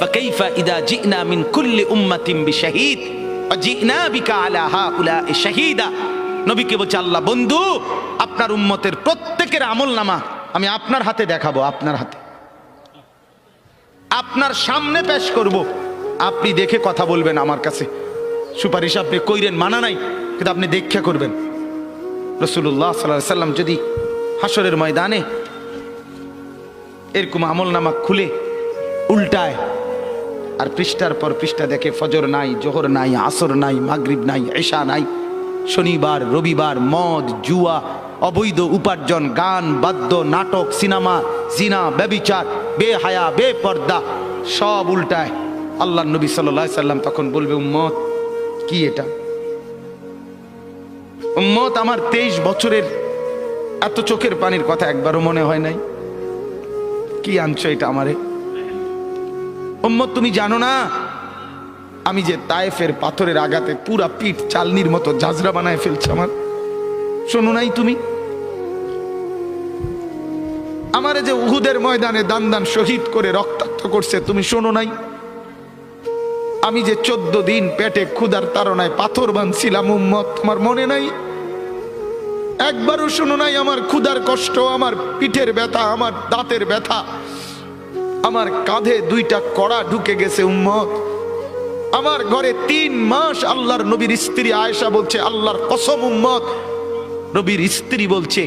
ফাকাইফা ইদা জিনা মিন কুল্লি উম্মাতিন বিশাহিদ ওয়া জিনা বিকা আলা হাউলা'i শাহীদা। নবীকে বলছে আল্লাহ, বন্ধু আপনার উম্মতের প্রত্যেকের আমলনামা আমি আপনার হাতে দেখাবো, আপনার হাতে, আপনার সামনে পেশ করব, আপনি দেখে কথা বলবেন আমার কাছে, সুপারিশ আপনি কইরেন, মানা নাই, কিন্তু আপনি দেখে করবেন। রাসূলুল্লাহ সাল্লাল্লাহু আলাইহি সাল্লাম যদি হাসরের ময়দানে এরকম আমলনামা খুলে উল্টায় আর পৃষ্ঠার পর পৃষ্ঠা দেখে ফজর নাই, জোহর নাই, আসর নাই, মাগরিব নাই, ইশা নাই, শনিবার রবিবার, মদ জুয়া, অবৈধ উপার্জন, গান বাদ্য, নাটক, সিনেমা, জিনা, ব্যভিচার, বেহায়া, বেপর্দা সব উল্টায়। আল্লাহ নবী সাল্লাল্লাহু আলাইহি সাল্লাম তখন বলবে, উম্মত কি এটা? উম্মত আমার 23 বছরের এত চোখের পানির কথা একবারও মনে হয় নাই, কি আনছো এটা আমারে? উম্মত তুমি জানো না আমি যে তায়েফের পাথরের আঘাতে পুরা পিঠ চালনির মতো জাজরা বানায় ফেলছে আমার, শোনো নাই তুমি? আমারে যে উহুদের ময়দানে দান দান শহীদ করে রক্তাক্ত করছে, তুমি শোনো নাই? আমি যে 14 দিন পেটে ক্ষুধার তাড়নায় পাথর বাঁধছিলাম উম্মত, তোমার মনে নাই? একবারও শোনো নাই আমার ক্ষুধার কষ্ট, আমার পিঠের ব্যথা, আমার দাঁতের ব্যথা, আমার কাঁধে 2টা কড়া ঢুকে গেছে উম্মত। আমার ঘরে 3 মাস আল্লাহর নবীর স্ত্রী আয়েশা বলছে, আল্লাহর কসম উম্মত, নবীর স্ত্রী বলছে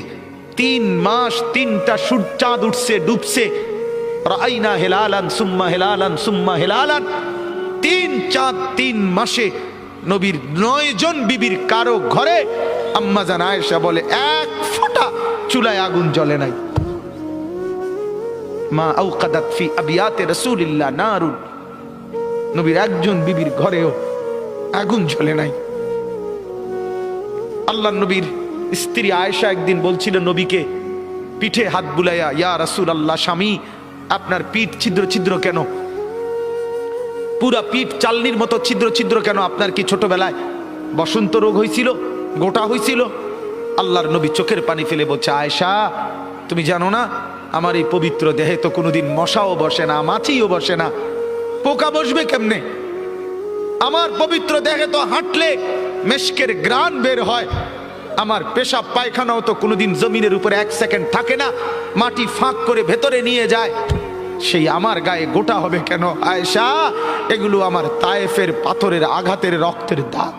3 মাস 3টা চাঁদ উঠছে ডুবছে, রাইনা হেলালান সুম্মা হেলালান সুম্মা হেলালান, 3 চাঁদ 3 মাসে নবীর 9 জন বিবির কারো ঘরে আম্মা জান আয়েশা বলে 1 ফোঁটা চুলায় আগুন জ্বলে নাই। মা আওকাদাত ফি আবিয়াতে রাসূলিল্লাহ নারুন, নবীর একজন বিবির ঘরেও আগুন জ্বলে নাই। আল্লাহর নবীর স্ত্রী আয়েশা একদিন বলছিল নবীকে, পিঠে হাত বুলাইয়া, ইয়া রাসূলুল্লাহ, স্বামী আপনার পিঠ ছিদ্র ছিদ্র কেন? পুরা পিঠ চালনির মতো ছিদ্র ছিদ্র কেন? আপনার কি ছোটবেলায় বসন্ত রোগ হয়েছিল, গোটা হয়েছিল? আল্লাহর নবী চোখের পানি ফেলে বলছে, আয়েশা তুমি জানো না আমার এই পবিত্র দেহে তো কোনোদিন মশাও বসে না, মাছিও বসে না, পোকা বসবে কেমনে? আমার পবিত্র দেহে তো হাঁটলে মেশকের গ্রান বের হয়, আমার পেশাব পায়খানাও তো কোনোদিন জমিনের উপরে 1 সেকেন্ড থাকে না, মাটি ফাঁক করে ভেতরে নিয়ে যায়, সেই আমার গায়ে গোটা হবে কেন? আয়েশা এগুলো আমার তায়েফের পাথরের আঘাতের রক্তের দাগ।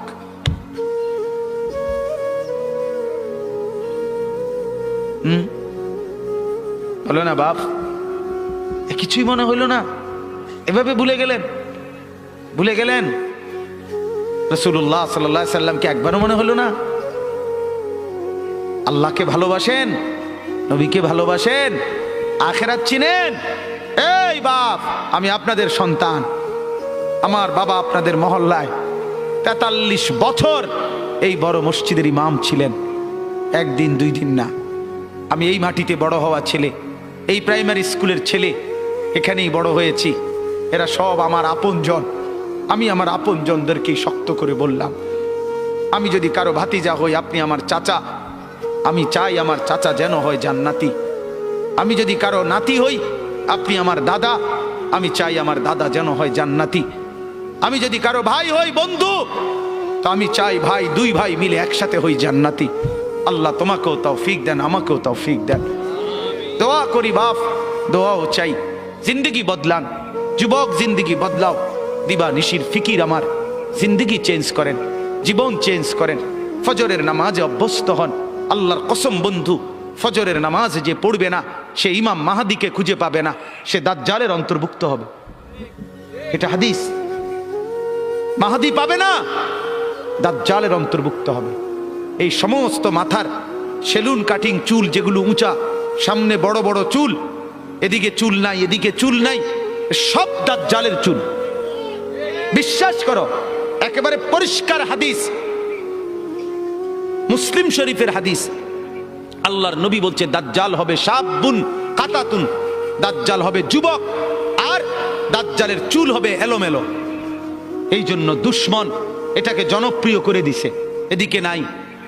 হলো না বাপ? কিছুই মনে হইল না? এভাবে ভুলে গেলেন? ভুলে গেলেন রাসূলুল্লাহ সাল্লাল্লাহু আলাইহি সাল্লামকে একবারও মনে হলো না? আল্লাহকে ভালোবাসেন, নবীকে ভালোবাসেন, আখিরাত চিনেন? এই বাপ, আমি আপনাদের সন্তান, আমার বাবা আপনাদের মহল্লায় 43 বছর এই বড় মসজিদের ইমাম ছিলেন, 1 দিন 2 দিন না। আমি এই মাটিতে বড় হওয়া ছেলে, এই প্রাইমারি স্কুলের ছেলে, এখানেই বড় হয়েছি। এরা সব আমার আপনজন। আমি আমার আপনজনদেরকে শক্ত করে বললাম, আমি যদি কারো ভাতিজা হই, আপনি আমার চাচা, আমি চাই আমার চাচা যেন হয় জান্নাতি। আমি যদি কারো নাতি হই, আপনি আমার দাদা, আমি চাই আমার দাদা যেন হয় জান্নাতি। আমি যদি কারো ভাই হই, বন্ধু, তো আমি চাই ভাই 2 ভাই মিলে একসাথে হই জান্নাতি। আল্লাহ তোমাকেও তৌফিক দেন, আমাকেও তৌফিক দেন। দোয়া করি বাপ, দোয়াও চাই। জিন্দগি বদলান যুবক, জিন্দগি বদলাও। দিবা নিশির ফিকির আমার, জিন্দগি চেঞ্জ করেন, জীবন চেঞ্জ করেন। ফজরের নামাজে অভ্যস্ত হন। আল্লাহর কসম বন্ধু, ফজরের নামাজ যে পড়বে না, সে ইমাম মাহাদিকে খুঁজে পাবে না, সে দাজ্জালের অন্তর্ভুক্ত হবে। এটা হাদিস। মাহাদি পাবে না, দাজ্জালের অন্তর্ভুক্ত হবে। এই সমস্ত মাথার সেলুন কাটিং চুল, যেগুলো উঁচা, সামনে বড় বড় চুল, এদিকে চুল নাই, এদিকে চুল নাই, সব দাজ্জালের চুল। বিশ্বাস করো, একেবারে পরিষ্কার হাদিস, মুসলিম শরীফের হাদিস। আল্লাহর নবী বলছে দাজ্জাল হবে শাবুন কাতাতুন, দাজ্জাল হবে যুবক, আর দাজ্জালের চুল হবে এলোমেলো। এই জন্য দুশ্মন এটাকে জনপ্রিয় করে দিছে। এদিকে নাই,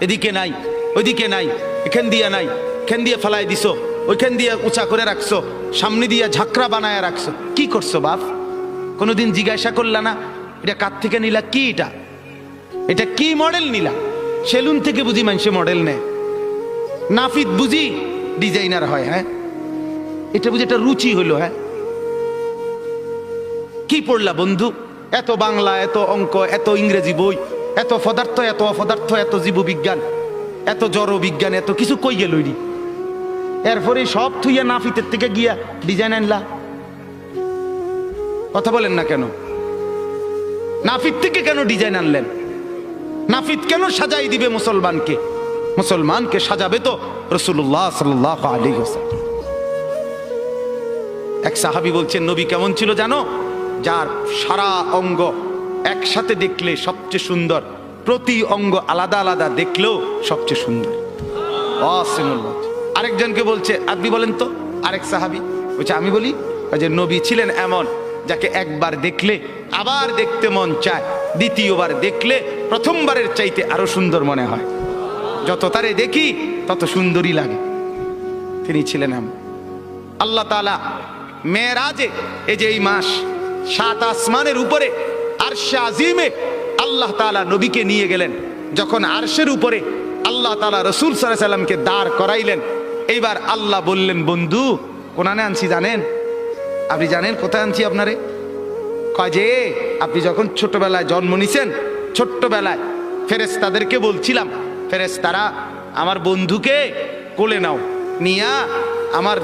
এদিকে নাই, ওইদিকে নাই, এখান দিয়ে নাই, এখান দিয়ে ফেলাই দিছো, ওইখান দিয়ে উঁচা করে রাখছো, সামনে দিয়ে ঝাঁকড়া বানায় রাখছো। কি করছো বাপ? কোনোদিন জিজ্ঞাসা করলা না এটা কার থেকে নিলা? কি এটা? এটা কি মডেল নিলা? সেলুন থেকে বুঝি মানুষে মডেল নেয়, নাফিদ বুঝি ডিজাইনার হয়। হ্যাঁ, এটা বুঝি একটা রুচি হলো। হ্যাঁ, কি পড়লা বন্ধু? এত বাংলা, এত অঙ্ক, এত ইংরেজি বই, এত পদার্থ, এত অপদার্থ, এত জীববিজ্ঞান, এত জড় বিজ্ঞান, এত কিছু কই গেল? এরপরে সব থুইয়া নাফিতের থেকে গিয়া ডিজাইন আনলা। কথা বলেন না কেন? নাফিত থেকে কেন ডিজাইন আনলেন? নাফিত কেন সাজাই দিবে মুসলমানকে? মুসলমানকে সাজাবে তো রাসূলুল্লাহ সাল্লাল্লাহু আলাইহি ওয়াসাল্লাম। এক সাহাবী বলছেন নবী কেমন ছিল জানো? যার সারা অঙ্গ একসাথে দেখলে সবচেয়ে সুন্দর, প্রতি অঙ্গ আলাদা আলাদা দেখলেও সবচেয়ে সুন্দর। আরেকজনকে বলছে আপনি বলেন তো, আরেক সাহাবী বলছে আমি বলি যে নবী ছিলেন এমন যাকে একবার দেখলে আবার দেখতে মন চায়, দ্বিতীয়বার দেখলে প্রথমবারের চাইতে আরো সুন্দর মনে হয়। যত তারে দেখি তত সুন্দরই লাগে। তিনি ছিলেন আল্লাহ তাআলা মেরাজে, এই যে এই মাস 7 আসমানের উপরে আরশে আজিমে আল্লাহ তাআলা নবীকে নিয়ে গেলেন। যখন আরশের উপরে আল্লাহ তাআলা রাসূল সাল্লাল্লাহু আলাইহি সাল্লামকে দাঁড় করাইলেন, এইবার আল্লাহ বললেন, বন্ধু কোনানে আনছি জানেন? আপনি জানেন কোথায় আনছি আপনারে? কয় যে আপনি যখন ছোটবেলায় জন্ম নিছেন, ছোট্টবেলায় ফেরেশতাদেরকে বলছিলাম, ফেরেশতারা আমার বন্ধুকে কোলে নাও, নিয়া আমার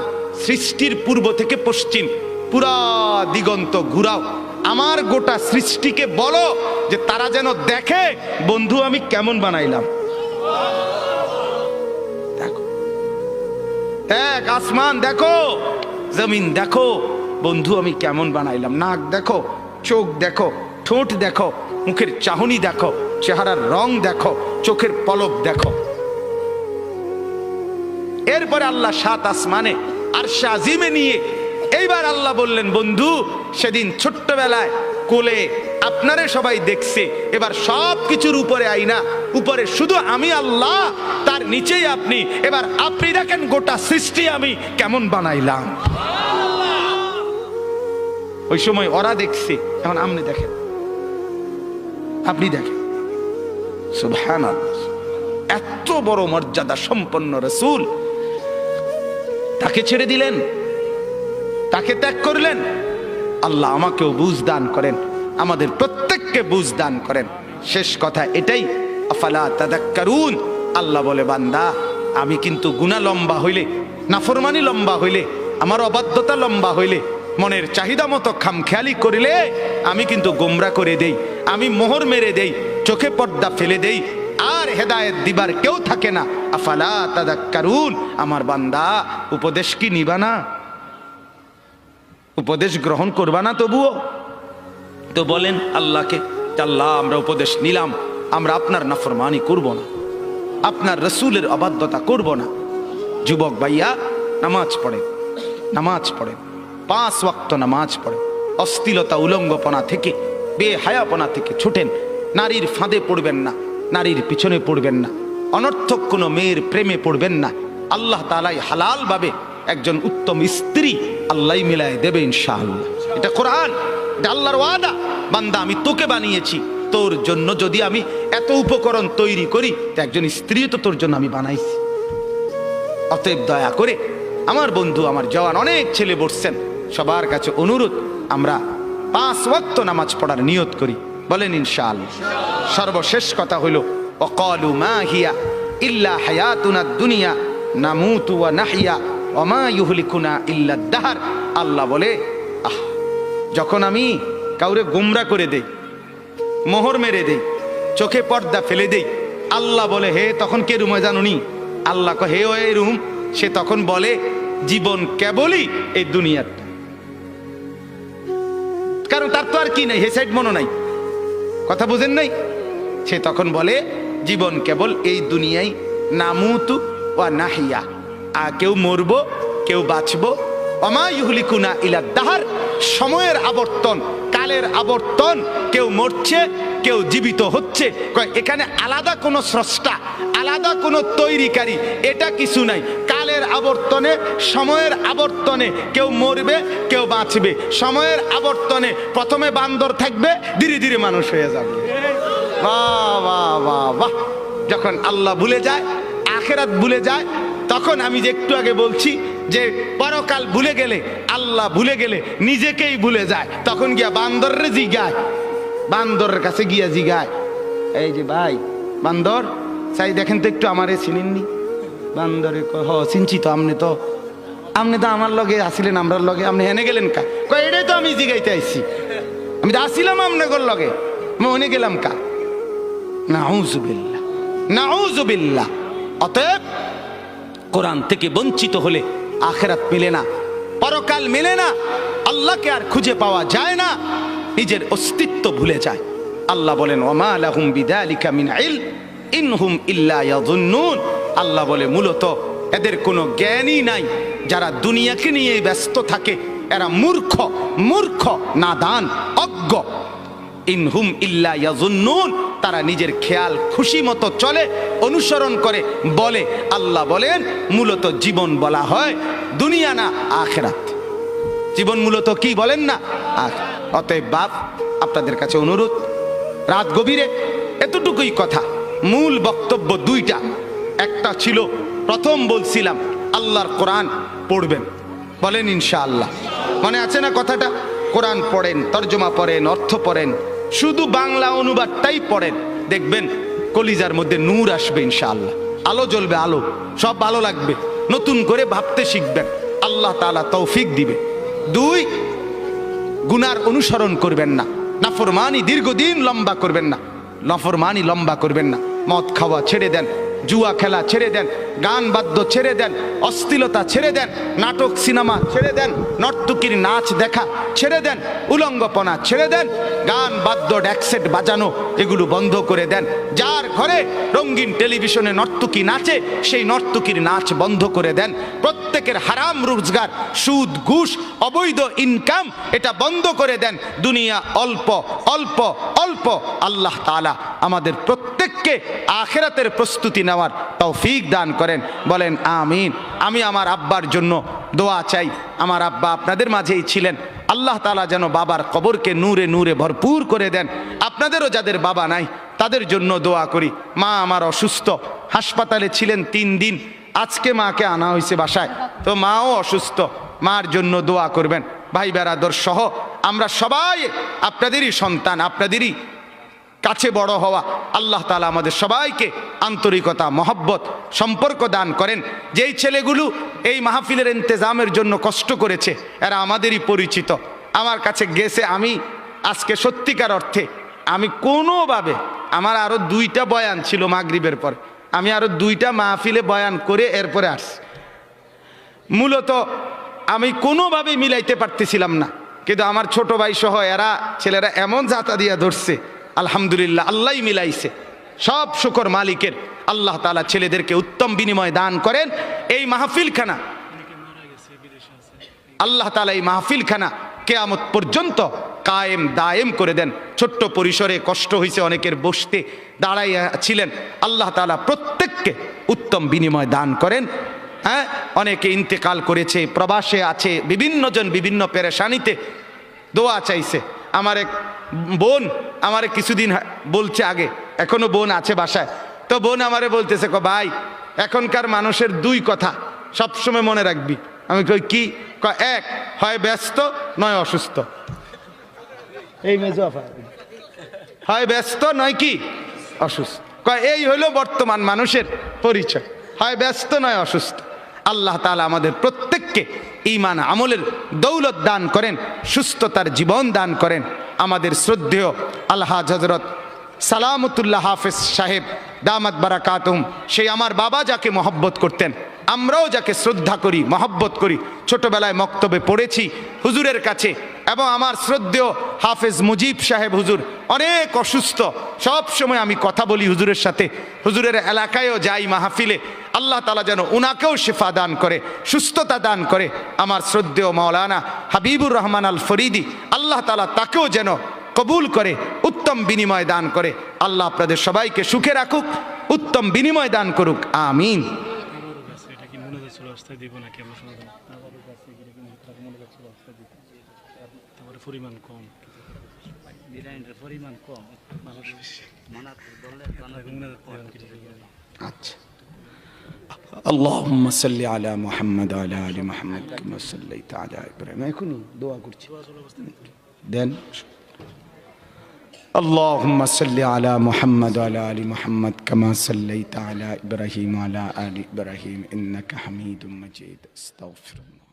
সৃষ্টির পূর্ব থেকে পশ্চিম পুরা দিগন্ত ঘুরাও, আমার গোটা সৃষ্টিকে বলো যে তারা যেন দেখে বন্ধু আমি কেমন বানাইলাম। দেখো, এক আসমান দেখো, জমিন দেখো, বন্ধু আমি কেমন বানাইলাম। নাক দেখো, চোখ দেখো, ঠোঁট দেখো, মুখের চাহনি দেখো, চেহারার রং দেখো, চোখের পলক দেখো। এরপরে আল্লাহ 7 আসমানে আরশে আজিমে নিয়ে এইবার আল্লাহ বললেন, বন্ধু সেদিন ছোট্টবেলায় কোলে আপনারে সবাই দেখছে, এবার সব কিছুর উপরে আইনা, উপরে শুধু আমি আল্লাহ, তার নিচেই আপনি, এবার আপনি দেখেন গোটা সৃষ্টি আমি কেমন বানাইলাম। ওই সময় ওরা দেখছে, এখন আপনি দেখেন, আপনি দেখেন। সুবহানাল্লাহ, এত বড় মর্যাদা সম্পন্ন রাসূল, তাকে ছেড়ে দিলেন, তাকে ত্যাগ করলেন। আল্লাহ আমাকেও বুঝ দান করেন, আমাদের প্রত্যেককে বুঝ দান করেন। শেষ কথা এটাই, আফালা তাযাক্কারুন। আল্লাহ বলে, বান্দা আমি কিন্তু গুনাহ লম্বা হইলে, নাফরমানি লম্বা হইলে, আমার অবাধ্যতা লম্বা হইলে, মনের চাহিদা মতো খামখেয়ালি করিলে আমি কিন্তু গোমরা করে দেই, আমি মোহর মেরে দেই, চোখে পর্দা ফেলে দেই, আর হেদায়েত দিবার কেউ থাকে না। আফালা তাযাক্কারুন। আমার বান্দা উপদেশ কি নিবা না? উপদেশ গ্রহণ করবা না? তবুও তো বলেন আল্লাহকে, আল্লাহ আমরা উপদেশ নিলাম, আমরা আপনার নাফরমানি করব না, আপনার রাসূলের অবাধ্যতা করব না। যুবক ভাইয়া, নামাজ পড়েন, নামাজ পড়েন, 5 ওয়াক্ত নামাজ পড়েন, অশ্লীলতা উলঙ্গপনা থেকে, বেহায়াপনা থেকে ছুটেন, নারীর ফাঁদে পড়বেন না, নারীর পিছনে পড়বেন না, অনর্থক কোনো মেয়ের প্রেমে পড়বেন না। আল্লাহ তাআলাই হালাল ভাবে একজন উত্তম স্ত্রী আল্লাহ মিলায় দেবে ইনশাআল্লাহ। এটা কোরআন, এটা আল্লাহর ওয়াদা। বান্দা আমি তোকে বানিয়েছি, তোর জন্য যদি আমি এত উপকরণ তৈরি করি, তো একজন স্ত্রী তো তোর জন্য আমি বানাইছি। অতএব দয়া করে আমার বন্ধু, আমার জওয়ান অনেক ছেলে বসছেন, সবার কাছে অনুরোধ, আমরা 5 ওয়াক্ত নামাজ পড়ার নিয়ত করি, বলেন ইনশাআল্লাহ। সর্বশেষ কথা হলো, ওয়াকালু মা হিয়া ইল্লা হায়াতুনাদ দুনিয়া নামুতু ওয়া নাহইয়া ওয়া মা ইউহলিকুনা ইল্লা দাহর। আল্লাহ বলে, যখন আমি কাউরে গোমরা করে দেই, মোহর মেরে দেই, চোখে পর্দা ফেলে দেই, আল্লাহ বলে, হে তখন কে রুমে জানুনি? আল্লাহ কহে, হে ওই রুম। সে তখন বলে, জীবন কেবলই এই দুনিয়াটা, কারণ তার তো আর কি নাই, হে সাইড মনো নাই, কথা বুঝেন নাই? সে তখন বলে, জীবন কেবল এই দুনিয়ায়, নামুতু ওয়া নাহিয়া, কেউ মরবো কেউ বাঁচবো, ওমা ইউহলিকুনা ইলা দাহর, সময়ের আবর্তন, কালের আবর্তন, কেউ মরছে কেউ জীবিত হচ্ছে। এখানে আলাদা কোনো স্রষ্টা, আলাদা কোনো তৈরিকারী, এটা কিছু নাই। কালের আবর্তনে, সময়ের আবর্তনে কেউ মরবে কেউ বাঁচবে। সময়ের আবর্তনে প্রথমে বান্দর থাকবে, ধীরে ধীরে মানুষ হয়ে যাবে। বাহ বাহ বাহ বাহ। যখন আল্লাহ ভুলে যায়, আখিরাত ভুলে যায়, তখন আমি যে একটু আগে বলছি যে পরকাল ভুলে গেলে, আল্লাহ ভুলে গেলে নিজেকেই ভুলে যায়, তখন গিয়া বান্দরের জিগায়, বান্দরের কাছে গিয়া জিগায়, এই যে ভাই বান্দর, চাই দেখেন তো একটু আমারে চিনেননি? বান্দরে হ চিনছি তো, আপনি তো আমার লগে আসিলেন, আমরার লগে, আপনি হেনে গেলেন কা? কয় এটাই তো আমি জিগাইতে আইছি, আমি তো আসিলাম আপনার লগে, আমি হেনে গেলাম কা? নাউযুবিল্লাহ, নাউযুবিল্লাহ। অতএব কোরআন থেকে বঞ্চিত হলে আখিরাত মেলে না, পরকাল মেলে না, আল্লাহকে আর খুঁজে পাওয়া যায় না, নিজের অস্তিত্ব ভুলে যায়। আল্লাহ বলেন, ওয়ামা লাহুম বিযালিকা মিন ইলম ইনহুম ইল্লা ইয়াযুন্নুন। আল্লাহ বলে, মূলত এদের কোনো জ্ঞানই নাই, যারা দুনিয়াকে নিয়ে ব্যস্ত থাকে, এরা মূর্খ, মূর্খ, নাদান, অজ্ঞ। ইনহুম ইল্লা ইয়াজুন্নুন, তারা নিজের খেয়াল খুশি মতো চলে, অনুসরণ করে, বলে। আল্লাহ বলেন মূলত জীবন বলা হয় দুনিয়া না আখিরাত। জীবন মূলত কি বলেন না? অতএব বাপ, আপনাদের কাছে অনুরোধ, রাত গভীরে এতটুকুই কথা। মূল বক্তব্য দুইটা। একটা ছিল, প্রথম বলছিলাম আল্লাহর কোরআন পড়বেন, বলেন ইনশাআল্লাহ। মনে আছে না কথাটা? কোরআন পড়েন, তর্জমা পড়েন, অর্থ পড়েন, শুধু বাংলা অনুবাদটাই পড়েন, দেখবেন কলিজার মধ্যে নূর আসবে ইনশাআল্লাহ, আলো জ্বলবে, আলো, সব ভালো লাগবে, নতুন করে ভাবতে শিখবেন, আল্লাহ তাআলা তৌফিক দিবে। দুই, গুনার অনুসরণ করবেন না, নাফরমানি দীর্ঘদিন লম্বা করবেন না, নাফরমানি লম্বা করবেন না। মদ খাওয়া ছেড়ে দেন, জুয়া খেলা ছেড়ে দেন, গান বাদ্য ছেড়ে দেন, অশ্লীলতা ছেড়ে দেন, নাটক সিনেমা ছেড়ে দেন, নর্তকীর নাচ দেখা ছেড়ে দেন, উলঙ্গপনা ছেড়ে দেন, গান বাদ্য ড্যাকসেট বাজানো এগুলো বন্ধ করে দেন। যার ঘরে রঙিন টেলিভিশনে নর্তকী নাচে, সেই নর্তকীর নাচ বন্ধ করে দেন। প্রত্যেকের হারাম রোজগার, সুদ, ঘুষ, অবৈধ ইনকাম, এটা বন্ধ করে দেন। দুনিয়া অল্প অল্প অল্প। আল্লাহ তাআলা আমাদের প্রত্যেককে আখিরাতের প্রস্তুতি নেওয়ার তৌফিক দান করেন, বলেন আমিন। আমি আমার আব্বার জন্য দোয়া চাই। আমার আব্বা আপনাদের মাঝেই ছিলেন, আল্লাহ তাআলা যেন বাবার কবরকে নূরে নূরে ভরপুর করে দেন। আপনাদেরও যাদের বাবা নাই তাদের জন্য দোয়া করি। মা আমার অসুস্থ, হাসপাতালে ছিলেন 3 দিন, আজকে মাকে আনা হয়েছে বাসায়, তো মাও অসুস্থ, মার জন্য দোয়া করবেন। ভাই বেরাদর সহ আমরা সবাই আপনাদেরই সন্তান, আপনাদেরই কাছে বড় হওয়া। আল্লাহ তাআলা আমাদের সবাইকে আন্তরিকতা, মহব্বত, সম্পর্ক দান করেন। যেই ছেলেগুলো এই মাহফিলের ইন্তেজামের জন্য কষ্ট করেছে, এরা আমাদেরই পরিচিত, আমার কাছে গেছে। আমি আজকে সত্যিকার অর্থে আমি কোনোভাবে, আমার আরও 2টা বয়ান ছিল মাগরিবের পর, আমি আরও 2টা মাহফিলে বয়ান করে এরপরে আসছি। মূলত আমি কোনোভাবে মিলাইতে পারতেছিলাম না, কিন্তু আমার ছোট ভাই সহ এরা ছেলেরা এমন জাতা দিয়া ধরছে, আলহামদুলিল্লাহ, আল্লাহই মিলাইছে। সব শুকর মালিকের। আল্লাহ তাআলা ছেলেদেরকে উত্তম বিনিময় দান করেন। এই মাহফিলখানা আল্লাহ তাআলা এই মাহফিলখানা কিয়ামত পর্যন্ত কায়েম দায়েম করে দেন। ছোট্ট পরিসরে কষ্ট হয়েছে অনেকের, বসতে দাঁড়াইয়া ছিলেন, আল্লাহ তাআলা প্রত্যেককে উত্তম বিনিময় দান করেন। হ্যাঁ, অনেকে ইন্তেকাল করেছে, প্রবাসে আছে, বিভিন্ন জন বিভিন্ন পেরেশানিতে দোয়া চাইছে। আমার এক বোন আমারে কিছুদিন বলছে আগে, এখনো বোন আছে বাসায়, তো বোন আমারে বলতেছে, ভাই এখনকার মানুষের 2 কথা সবসময় মনে রাখবি। আমি কই কি? এক, হয় ব্যস্ত নয় অসুস্থ। এই মেজোফা, হয় ব্যস্ত নয় কি অসুস্থ। এই হলো বর্তমান মানুষের পরিচয়, হয় ব্যস্ত নয় অসুস্থ। আল্লাহ তাআলা আমাদের প্রত্যেককে ঈমান আমলের দৌলত দান করেন, সুস্থতার জীবন দান করেন। আমাদের শ্রদ্ধেয় আলহাজ হযরত সালামতুল্লাহ হাফেজ সাহেব দামাত বারাকাতুহুম, সেই আমার বাবা যাকে মহব্বত করতেন, আমরাও যাকে শ্রদ্ধা করি, মহব্বত করি, ছোটবেলায় মক্তবে পড়েছি হুজুরের কাছে। এবং আমার শ্রদ্ধেয় হাফেজ মুজিব সাহেব হুজুর অনেক অসুস্থ, সব সময় আমি কথা বলি হুজুরের সাথে, হুজুরের এলাকায়ও যাই মাহফিলে। আল্লাহ তাআলা যেন উনাকেও শিফা দান করে, সুস্থতা দান করে। আমার শ্রদ্ধেয় মাওলানা হাবিবুর রহমান আল ফরিদি, আল্লাহ তাআলা তাকেও যেন কবুল করে, উত্তম বিনিময় দান করে। আল্লাহ আপনাদের সবাইকে সুখে রাখুক, উত্তম বিনিময় দান করুক, আমিন। পরিমাণ কম, পরিমাণ কম, আচ্ছা। اللهم صل على محمد وعلى آل محمد كما صليت على إبراهيم। এখনই দোয়া করছি দেন। اللهم صل على محمد وعلى آل محمد كما صليت على إبراهيم وعلى آل إبراهيم إنك حميد مجيد. استغفر الله.